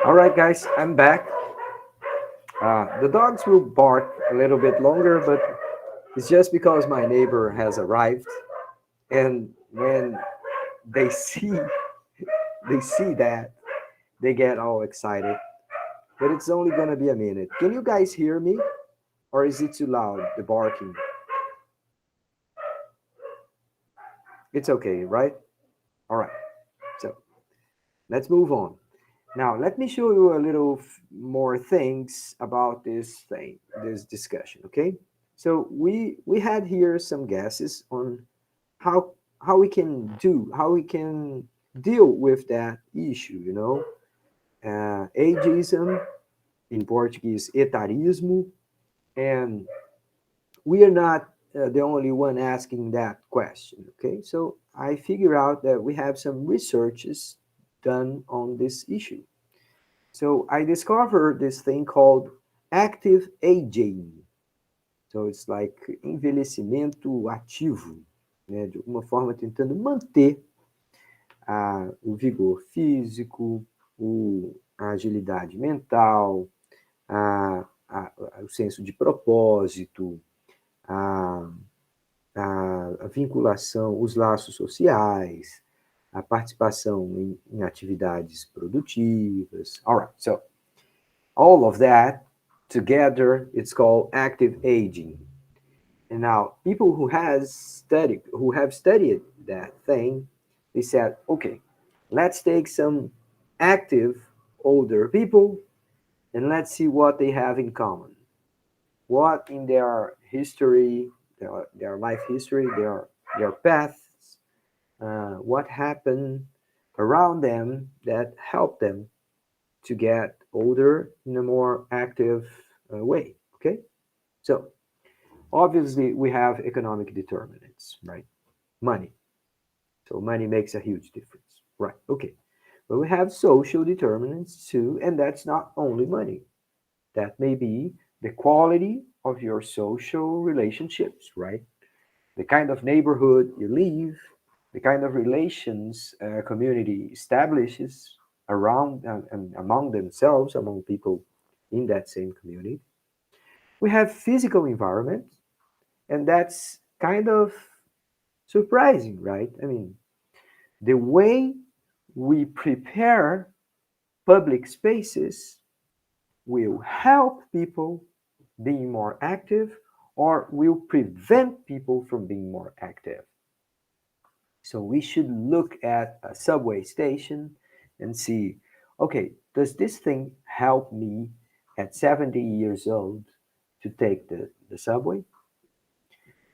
All right, guys, I'm back. The dogs will bark a little bit longer, but it's just because my neighbor has arrived, and when they see they see that, they get all excited. But it's only gonna be a minute. Can you guys hear me, or is it too loud? The barking. It's okay, right? All right. So let's move on. Now, let me show you a little more things about this discussion, okay? So we had here some guesses on how we can how we can deal with that issue, you know? Ageism, in Portuguese, etarismo, and we are not the only one asking that question, okay? So I figure out that we have some researches done on this issue. So I discovered this thing called active aging. So it's like envelhecimento ativo, né? De alguma forma tentando manter o vigor físico, a agilidade mental, o senso de propósito, a, a vinculação, os laços sociais, a participação em atividades produtivas. All right, so all of that together, it's called active aging. And now, people who have studied that thing, they said, okay, let's take some active older people and let's see what they have in common. What in their history, their life history, their paths, what happened around them that helped them to get older in a more active way. Okay, so obviously we have economic determinants, right? Money. So money makes a huge difference, right? Okay, but we have social determinants too, and that's not only money. That may be the quality of your social relationships, right? The kind of neighborhood you live, the kind of relations a community establishes around and among themselves, among people in that same community. We have physical environment, and that's kind of surprising, right? I mean, the way we prepare public spaces will help people being more active or will prevent people from being more active. So we should look at a subway station and see, okay, does this thing help me at 70 years old to take the subway?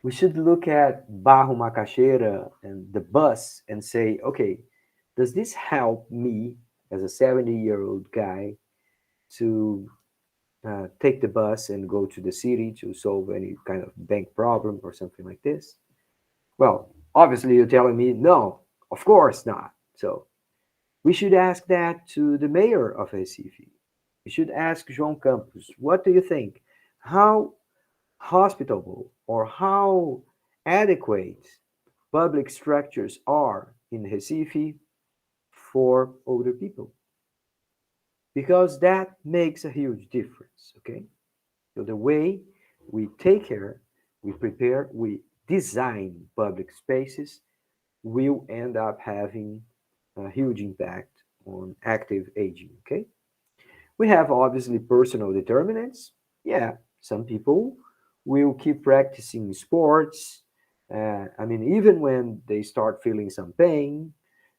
We should look at Barro Macaxeira and the bus and say, okay, does this help me as a 70-year-old guy to take the bus and go to the city to solve any kind of bank problem or something like this? Well, obviously you're telling me no, of course not. So we should ask that to the mayor of Recife. We should ask João Campos, what do you think? How hospitable or how adequate public structures are in Recife for older people? Because that makes a huge difference, okay? So the way we take care, we prepare, we design public spaces will end up having a huge impact on active aging, okay? We have obviously personal determinants. Yeah, some people will keep practicing sports. I mean, even when they start feeling some pain,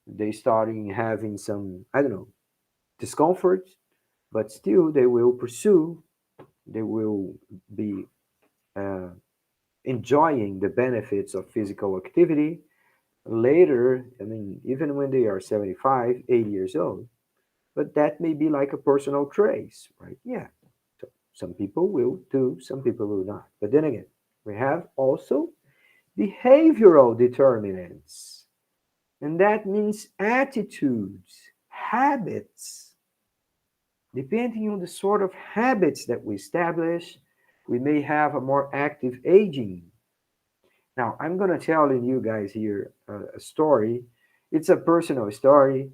they starting having some, I don't know, discomfort, but still they will pursue, they will be uh, enjoying the benefits of physical activity later. I mean, even when they are 75, 80 years old. But that may be like a personal trace, right? Yeah. So some people will do, some people will not. But then again, we have also behavioral determinants. And that means attitudes, habits. Depending on the sort of habits that we establish, we may have a more active aging. Now, I'm going to tell you guys here a story. It's a personal story.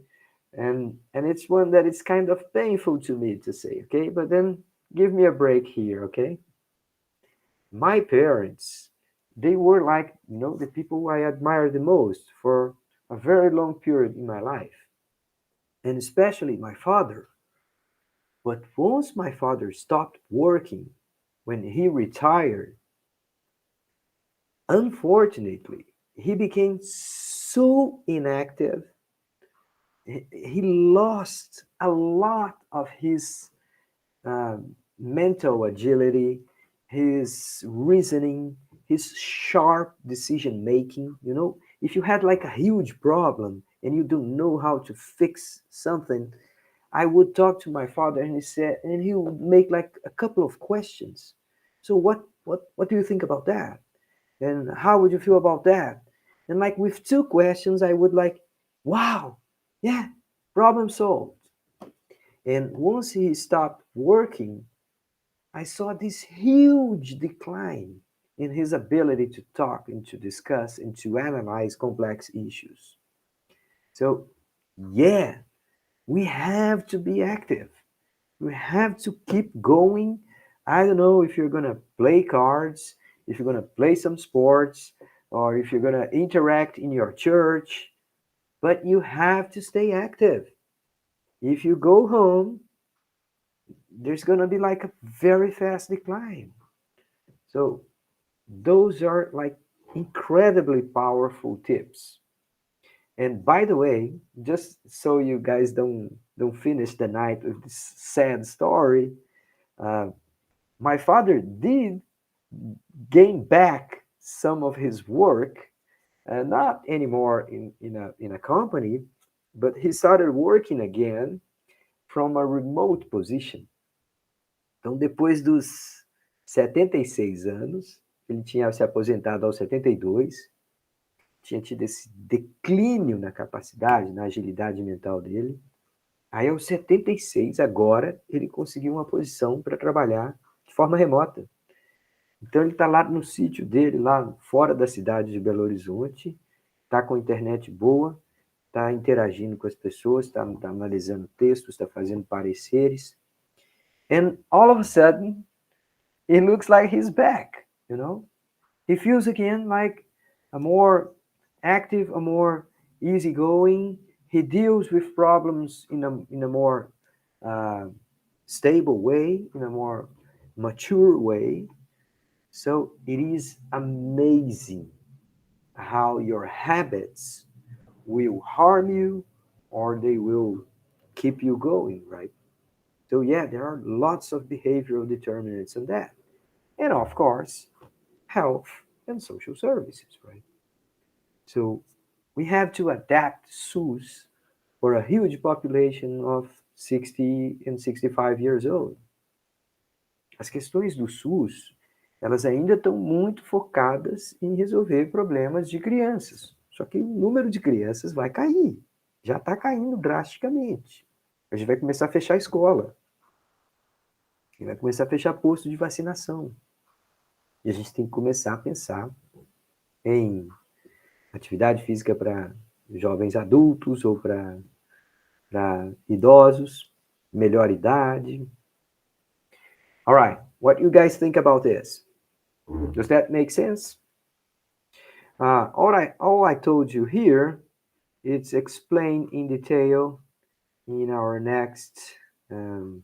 And it's one that it's kind of painful to me to say, okay? But then give me a break here, okay? My parents, they were like, the people I admire the most for a very long period in my life, and especially my father. But once my father stopped working, when he retired, unfortunately, he became so inactive. He lost a lot of his mental agility, his reasoning, his sharp decision making. If you had like a huge problem and you don't know how to fix something, I would talk to my father, and he would make like a couple of questions. So what do you think about that? And how would you feel about that? And like with two questions, I would like, wow, yeah, problem solved. And once he stopped working, I saw this huge decline in his ability to talk and to discuss and to analyze complex issues. So, yeah, we have to be active. We have to keep going. I don't know if you're going to play cards, if you're going to play some sports, or if you're going to interact in your church, but you have to stay active. If you go home, there's going to be like a very fast decline. So, those are like incredibly powerful tips. And by the way, just so you guys don't finish the night with this sad story, uh, my father did gain back some of his work, not anymore in a company, but he started working again from a remote position. Então, depois dos 76 anos, ele tinha se aposentado aos 72, tinha tido esse declínio na capacidade, na agilidade mental dele. Aí, aos 76, agora, ele conseguiu uma posição para trabalhar de forma remota. Então, ele está lá no sítio dele, lá fora da cidade de Belo Horizonte, está com internet boa, está interagindo com as pessoas, está analisando textos, está fazendo pareceres. And all of a sudden, it looks like he's back, He feels again like a more active, a more easygoing. He deals with problems in a more stable way, in a more mature way. So it is amazing how your habits will harm you or they will keep you going, right? So yeah, there are lots of behavioral determinants in that. And of course, health and social services, right? So we have to adapt SUS for a huge population of 60 and 65 years old. As questões do SUS, elas ainda estão muito focadas em resolver problemas de crianças. Só que o número de crianças vai cair. Já está caindo drasticamente. A gente vai começar a fechar a escola. E vai começar a fechar posto de vacinação. E a gente tem que começar a pensar em atividade física para jovens adultos ou para idosos, melhor idade. All right, what do you guys think about this? Does that make sense? All I told you here, it's explained in detail in our next, the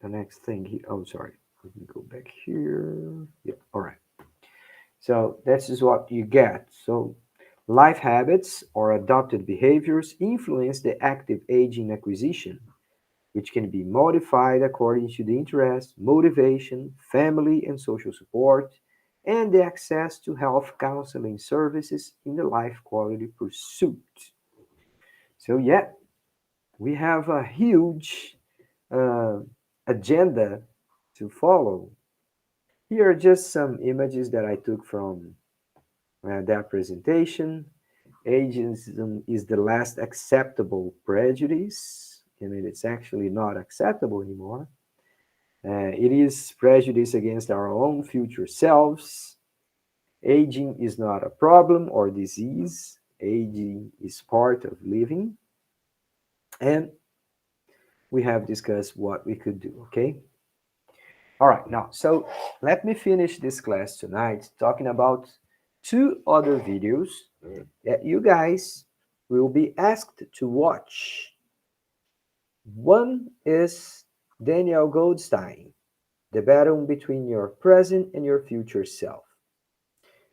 next thing here. Oh, sorry. Let me go back here. Yeah, all right. So this is what you get. So life habits or adopted behaviors influence the active aging acquisition, which can be modified according to the interest, motivation, family and social support, and the access to health counseling services in the life quality pursuit. So yeah, we have a huge agenda to follow. Here are just some images that I took from that presentation. Ageism is the last acceptable prejudice. I mean, it's actually not acceptable anymore. It is prejudice against our own future selves. Aging is not a problem or disease. Aging is part of living. And we have discussed what we could do, okay? All right, now, so let me finish this class tonight talking about two other videos that you guys will be asked to watch. One is Daniel Goldstein, The Battle Between Your Present and Your Future Self.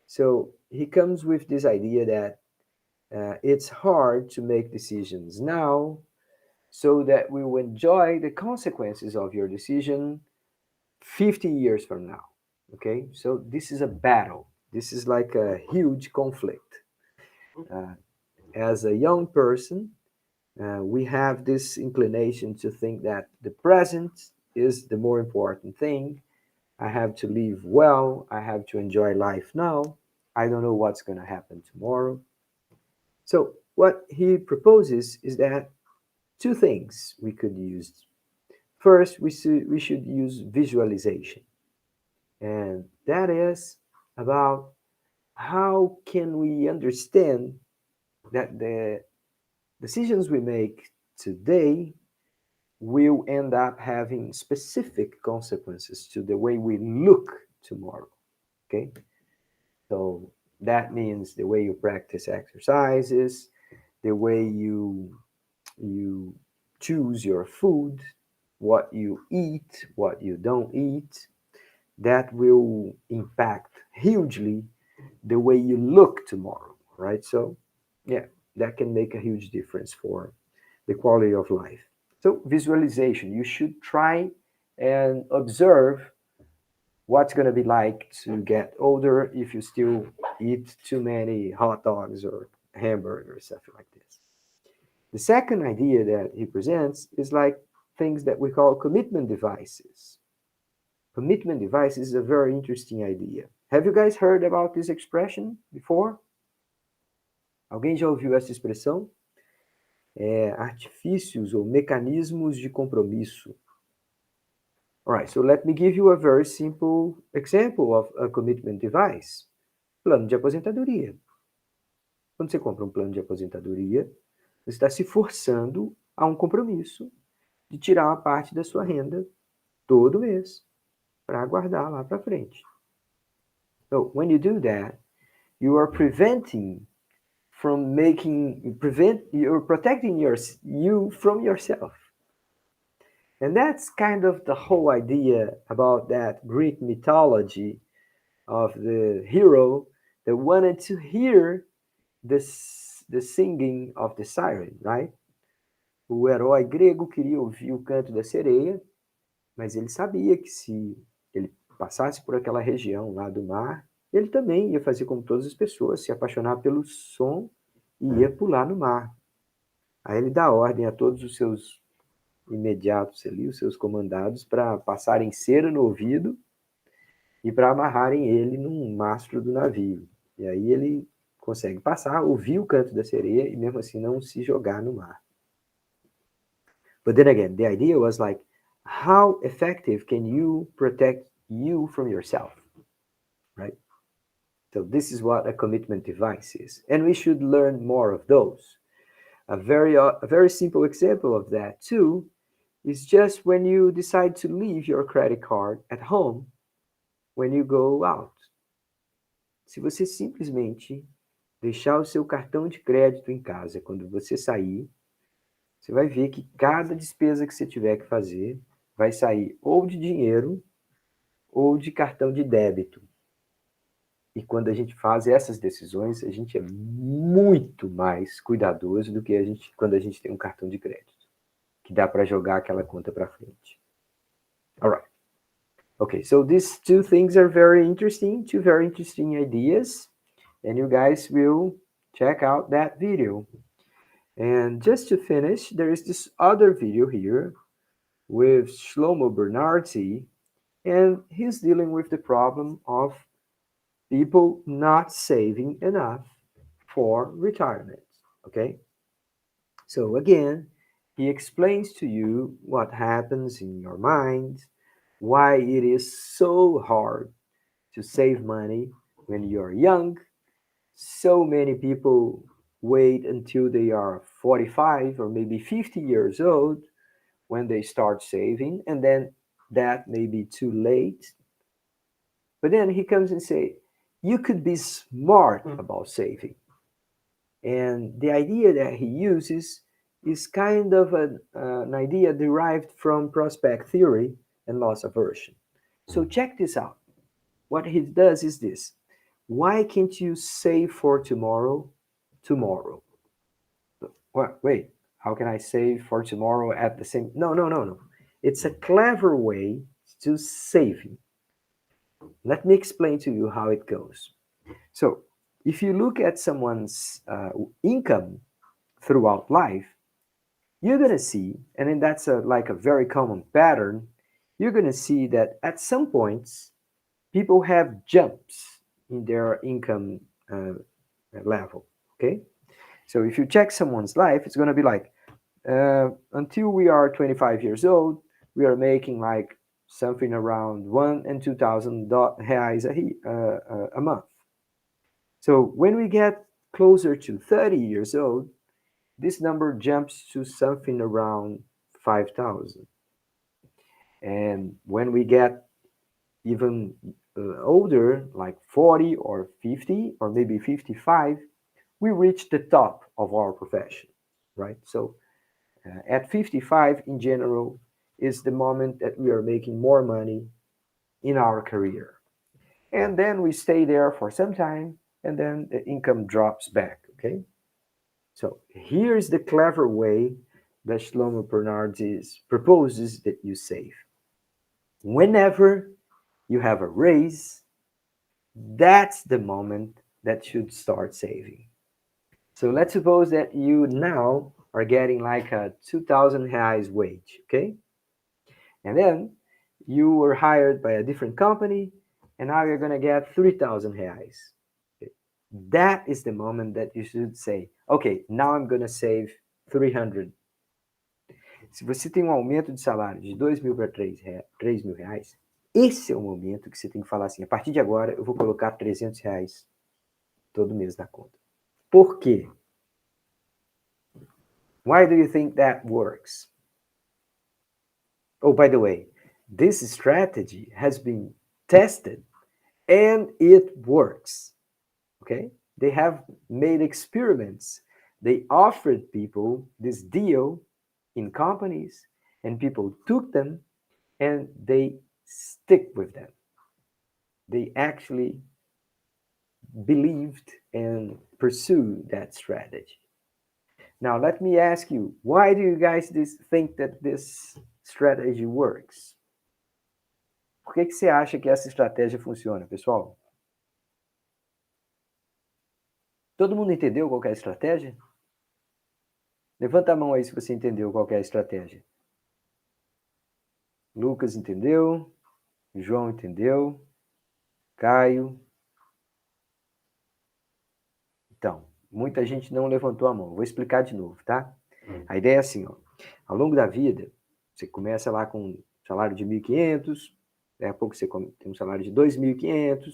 So he comes with this idea that it's hard to make decisions now so that we will enjoy the consequences of your decision 50 years from now. Okay, so this is a battle. This is like a huge conflict. Uh, as a young person, we have this inclination to think that the present is the more important thing. I have to live well. I have to enjoy life now. I don't know what's going to happen tomorrow. So, what he proposes is that two things we could use. First, we should use visualization. And that is about how can we understand that the decisions we make today will end up having specific consequences to the way we look tomorrow. Okay? So that means the way you practice exercises, the way you choose your food, what you eat, what you don't eat, that will impact hugely the way you look tomorrow, right? So, yeah, that can make a huge difference for the quality of life. So, visualization, you should try and observe what's going to be like to get older if you still eat too many hot dogs or hamburgers, stuff like this. The second idea that he presents is like things that we call commitment devices. Commitment devices is a very interesting idea. Have you guys heard about this expression before? Alguém já ouviu essa expressão? Artifícios ou mecanismos de compromisso. All right, so let me give you a very simple example of a commitment device. Plano de aposentadoria. Quando você compra um plano de aposentadoria, você está se forçando a um compromisso de tirar uma parte da sua renda todo mês para guardar lá para frente. So when you do that, you are preventing from you're protecting you from yourself. And that's kind of the whole idea about that Greek mythology of the hero that wanted to hear the singing of the siren, right? O herói grego queria ouvir o canto da sereia, mas ele sabia que se ele passasse por aquela região lá do mar, ele também ia fazer como todas as pessoas, se apaixonar pelo som e ia pular no mar. Aí ele dá ordem a todos os seus imediatos ali, os seus comandados, para passarem cera no ouvido e para amarrarem ele num mastro do navio. E aí ele consegue passar, ouvir o canto da sereia e mesmo assim não se jogar no mar. But then again, the idea was like, how effective can you protect you from yourself, right? So this is what a commitment device is. And we should learn more of those. A very simple example of that too is just when you decide to leave your credit card at home when you go out. Se você simplesmente deixar o seu cartão de crédito em casa quando você sair, você vai ver que cada despesa que você tiver que fazer vai sair ou de dinheiro ou de cartão de débito. E quando a gente faz essas decisões, a gente é muito mais cuidadoso do que quando a gente tem um cartão de crédito, que dá para jogar aquela conta para frente. All right. Okay, so these two things are two very interesting ideas, and you guys will check out that video. And just to finish, there is this other video here with Shlomo Bernardi, and he's dealing with the problem of people not saving enough for retirement, okay? So again, he explains to you what happens in your mind, why it is so hard to save money when you're young. So many people wait until they are 45 or maybe 50 years old when they start saving, and then that may be too late. But then he comes and say, you could be smart about saving. And the idea that he uses is kind of an idea derived from prospect theory and loss aversion. So check this out. What he does is this. Why can't you save for tomorrow? Tomorrow. Wait, how can I save for tomorrow at the same? No. It's a clever way to saving. Let me explain to you how it goes. So if you look at someone's income throughout life, you're going to see, and then that's like a very common pattern, you're going to see that at some points, people have jumps in their income level, okay? So if you check someone's life, it's going to be like, until we are 25 years old, we are making like something around 1,000 and 2,000 reais a month. So when we get closer to 30 years old, this number jumps to something around 5,000. And when we get even older, like 40 or 50 or maybe 55, we reach the top of our profession, right? So at 55, in general, is the moment that we are making more money in our career. And then we stay there for some time, and then the income drops back, okay? So here's the clever way that Shlomo Bernardes proposes that you save. Whenever you have a raise, that's the moment that you should start saving. So let's suppose that you now are getting like a 2,000 reais wage, okay? And then you were hired by a different company, and now you're going to get 3,000 reais. Okay? That is the moment that you should say, okay, now I'm going to save 300. Se você tem um aumento de salário de 2.000 para 3.000 reais, esse é o momento que você tem que falar assim, a partir de agora eu vou colocar 300 reais todo mês na conta. Por quê? Why do you think that works? Oh, by the way, this strategy has been tested and it works. Okay? They have made experiments. They offered people this deal in companies, and people took them and they stick with them. They actually believed and pursued that strategy. Now, let me ask you, why do you guys think that this strategy works? Por que você acha que essa estratégia funciona, pessoal? Todo mundo entendeu qual é a estratégia? Levanta a mão aí se você entendeu qual é a estratégia. Lucas entendeu? João entendeu? Caio? Então, muita gente não levantou a mão. Vou explicar de novo, tá? A ideia é assim, ó. Ao longo da vida, você começa lá com um salário de 1.500, daqui a pouco você tem um salário de 2.500.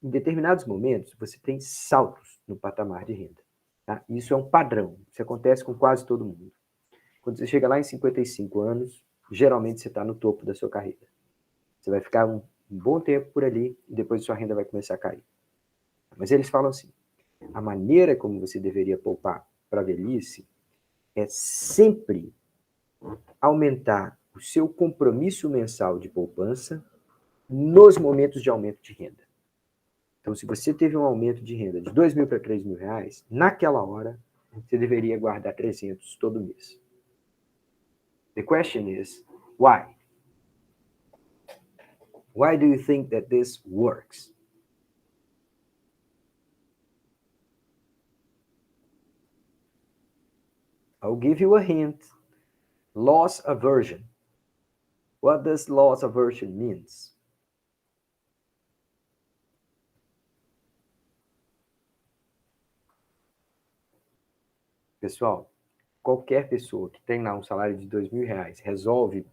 Em determinados momentos, você tem saltos no patamar de renda. Tá? Isso é um padrão. Isso acontece com quase todo mundo. Quando você chega lá em 55 anos, geralmente você está no topo da sua carreira. Você vai ficar um bom tempo por ali e depois sua renda vai começar a cair. Mas eles falam assim, a maneira como você deveria poupar para a velhice é sempre aumentar o seu compromisso mensal de poupança nos momentos de aumento de renda. Então, se você teve um aumento de renda de 2.000 para 3.000 reais, naquela hora, você deveria guardar 300 todo mês. The question is, why? Why do you think that this works? I'll give you a hint. Loss aversion. What does loss aversion means? Pessoal, qualquer pessoa que tem lá um salário de 2.000 reais resolve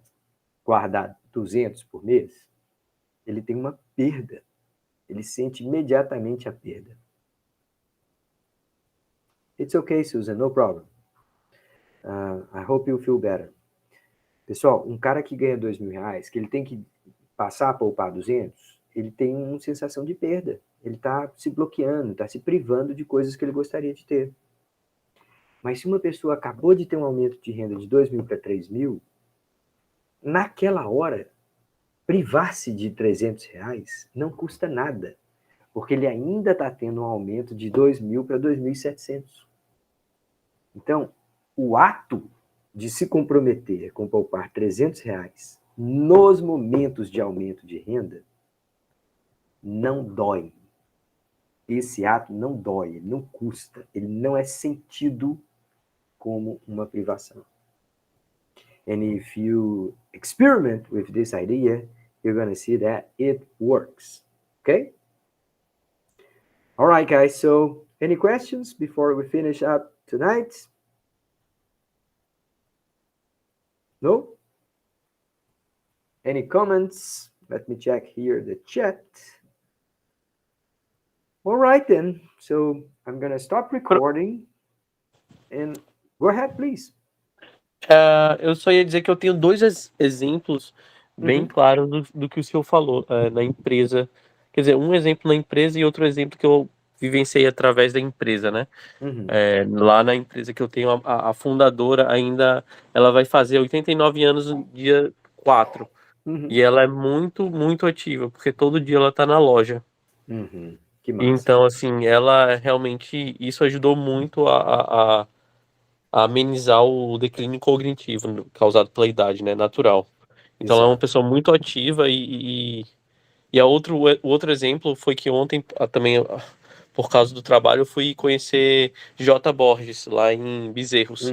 guardar 200 por mês, ele tem uma perda. Ele sente imediatamente a perda. It's okay, Susan, no problem. I hope you feel better. Pessoal, um cara que ganha R$2.000, que ele tem que passar a poupar 200, ele tem uma sensação de perda. Ele está se bloqueando, está se privando de coisas que ele gostaria de ter. Mas se uma pessoa acabou de ter um aumento de renda de 2.000 para 3.000, naquela hora, privar-se de R$300 não custa nada, porque ele ainda está tendo um aumento de 2.000 para 2.700. Então, o ato de se comprometer com poupar R$300 nos momentos de aumento de renda não dói. Esse ato não dói, ele não custa, ele não é sentido como uma privação. And if you experiment with this idea, you're going to see that it works. Okay? All right, guys. So, any questions before we finish up tonight? No? Any comments? Let me check here the chat. All right, then. So, I'm going to stop recording. And go ahead, please. Eu só ia dizer que eu tenho dois exemplos bem claros do que o senhor falou na empresa. Quer dizer, um exemplo na empresa e outro exemplo que eu vivenciei através da empresa, né? Lá na empresa que eu tenho, a fundadora ainda, ela vai fazer 89 anos no dia 4. E ela é muito, muito ativa, porque todo dia ela tá na loja. Que massa. Então, assim, ela realmente, isso ajudou muito a amenizar o declínio cognitivo causado pela idade, né, natural. Então ela é uma pessoa muito ativa e o outro exemplo foi que ontem também, por causa do trabalho, eu fui conhecer J. Borges, lá em Bezerros.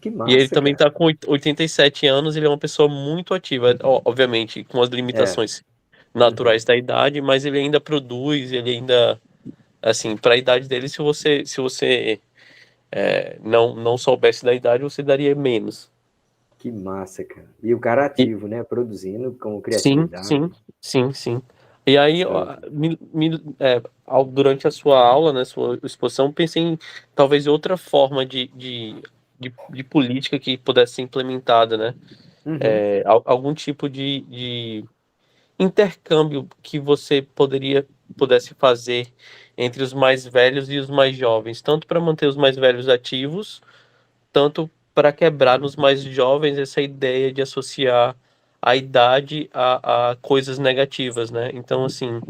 Que massa, E ele também cara. está com 87 anos, ele é uma pessoa muito ativa, obviamente, com as limitações naturais da idade, mas ele ainda produz, ele ainda, assim, para a idade dele, se você não soubesse da idade, você daria menos. Que massa, cara. E o cara ativo, né? Produzindo com Sim. criatividade. E aí, So, durante a sua aula, né, sua exposição, pensei em talvez outra forma de política que pudesse ser implementada, né? Algum tipo de intercâmbio que você pudesse fazer entre os mais velhos e os mais jovens, tanto para manter os mais velhos ativos, tanto para quebrar nos mais jovens essa ideia de associar a idade a coisas negativas, né? Então, assim,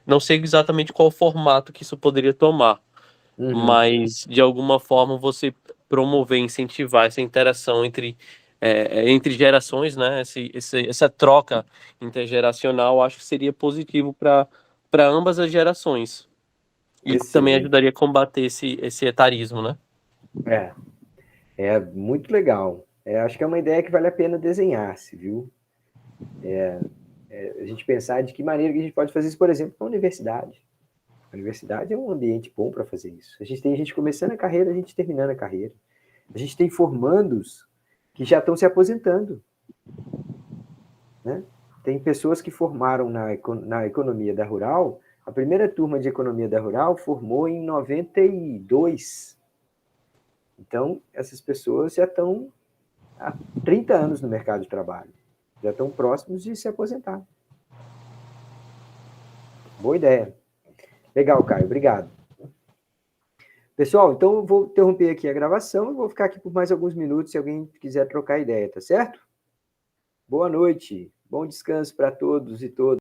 não sei exatamente qual formato que isso poderia tomar, mas de alguma forma você promover, incentivar essa interação entre gerações, né? Essa troca intergeracional, acho que seria positivo para ambas as gerações e também excelente. ajudaria a combater esse etarismo, né? É muito legal. Acho que é uma ideia que vale a pena desenhar-se, viu? A gente pensar de que maneira que a gente pode fazer isso, por exemplo, na universidade. A universidade é um ambiente bom para fazer isso. A gente tem gente começando a carreira, a gente terminando a carreira. A gente tem formandos que já estão se aposentando, né? Tem pessoas que formaram na economia da rural. A primeira turma de economia da rural formou em 92. Então, essas pessoas já estão há 30 anos no mercado de trabalho. Já estão próximos de se aposentar. Boa ideia. Legal, Caio. Obrigado. Pessoal, então eu vou interromper aqui a gravação e vou ficar aqui por mais alguns minutos se alguém quiser trocar ideia, tá certo? Boa noite. Bom descanso para todos e todas.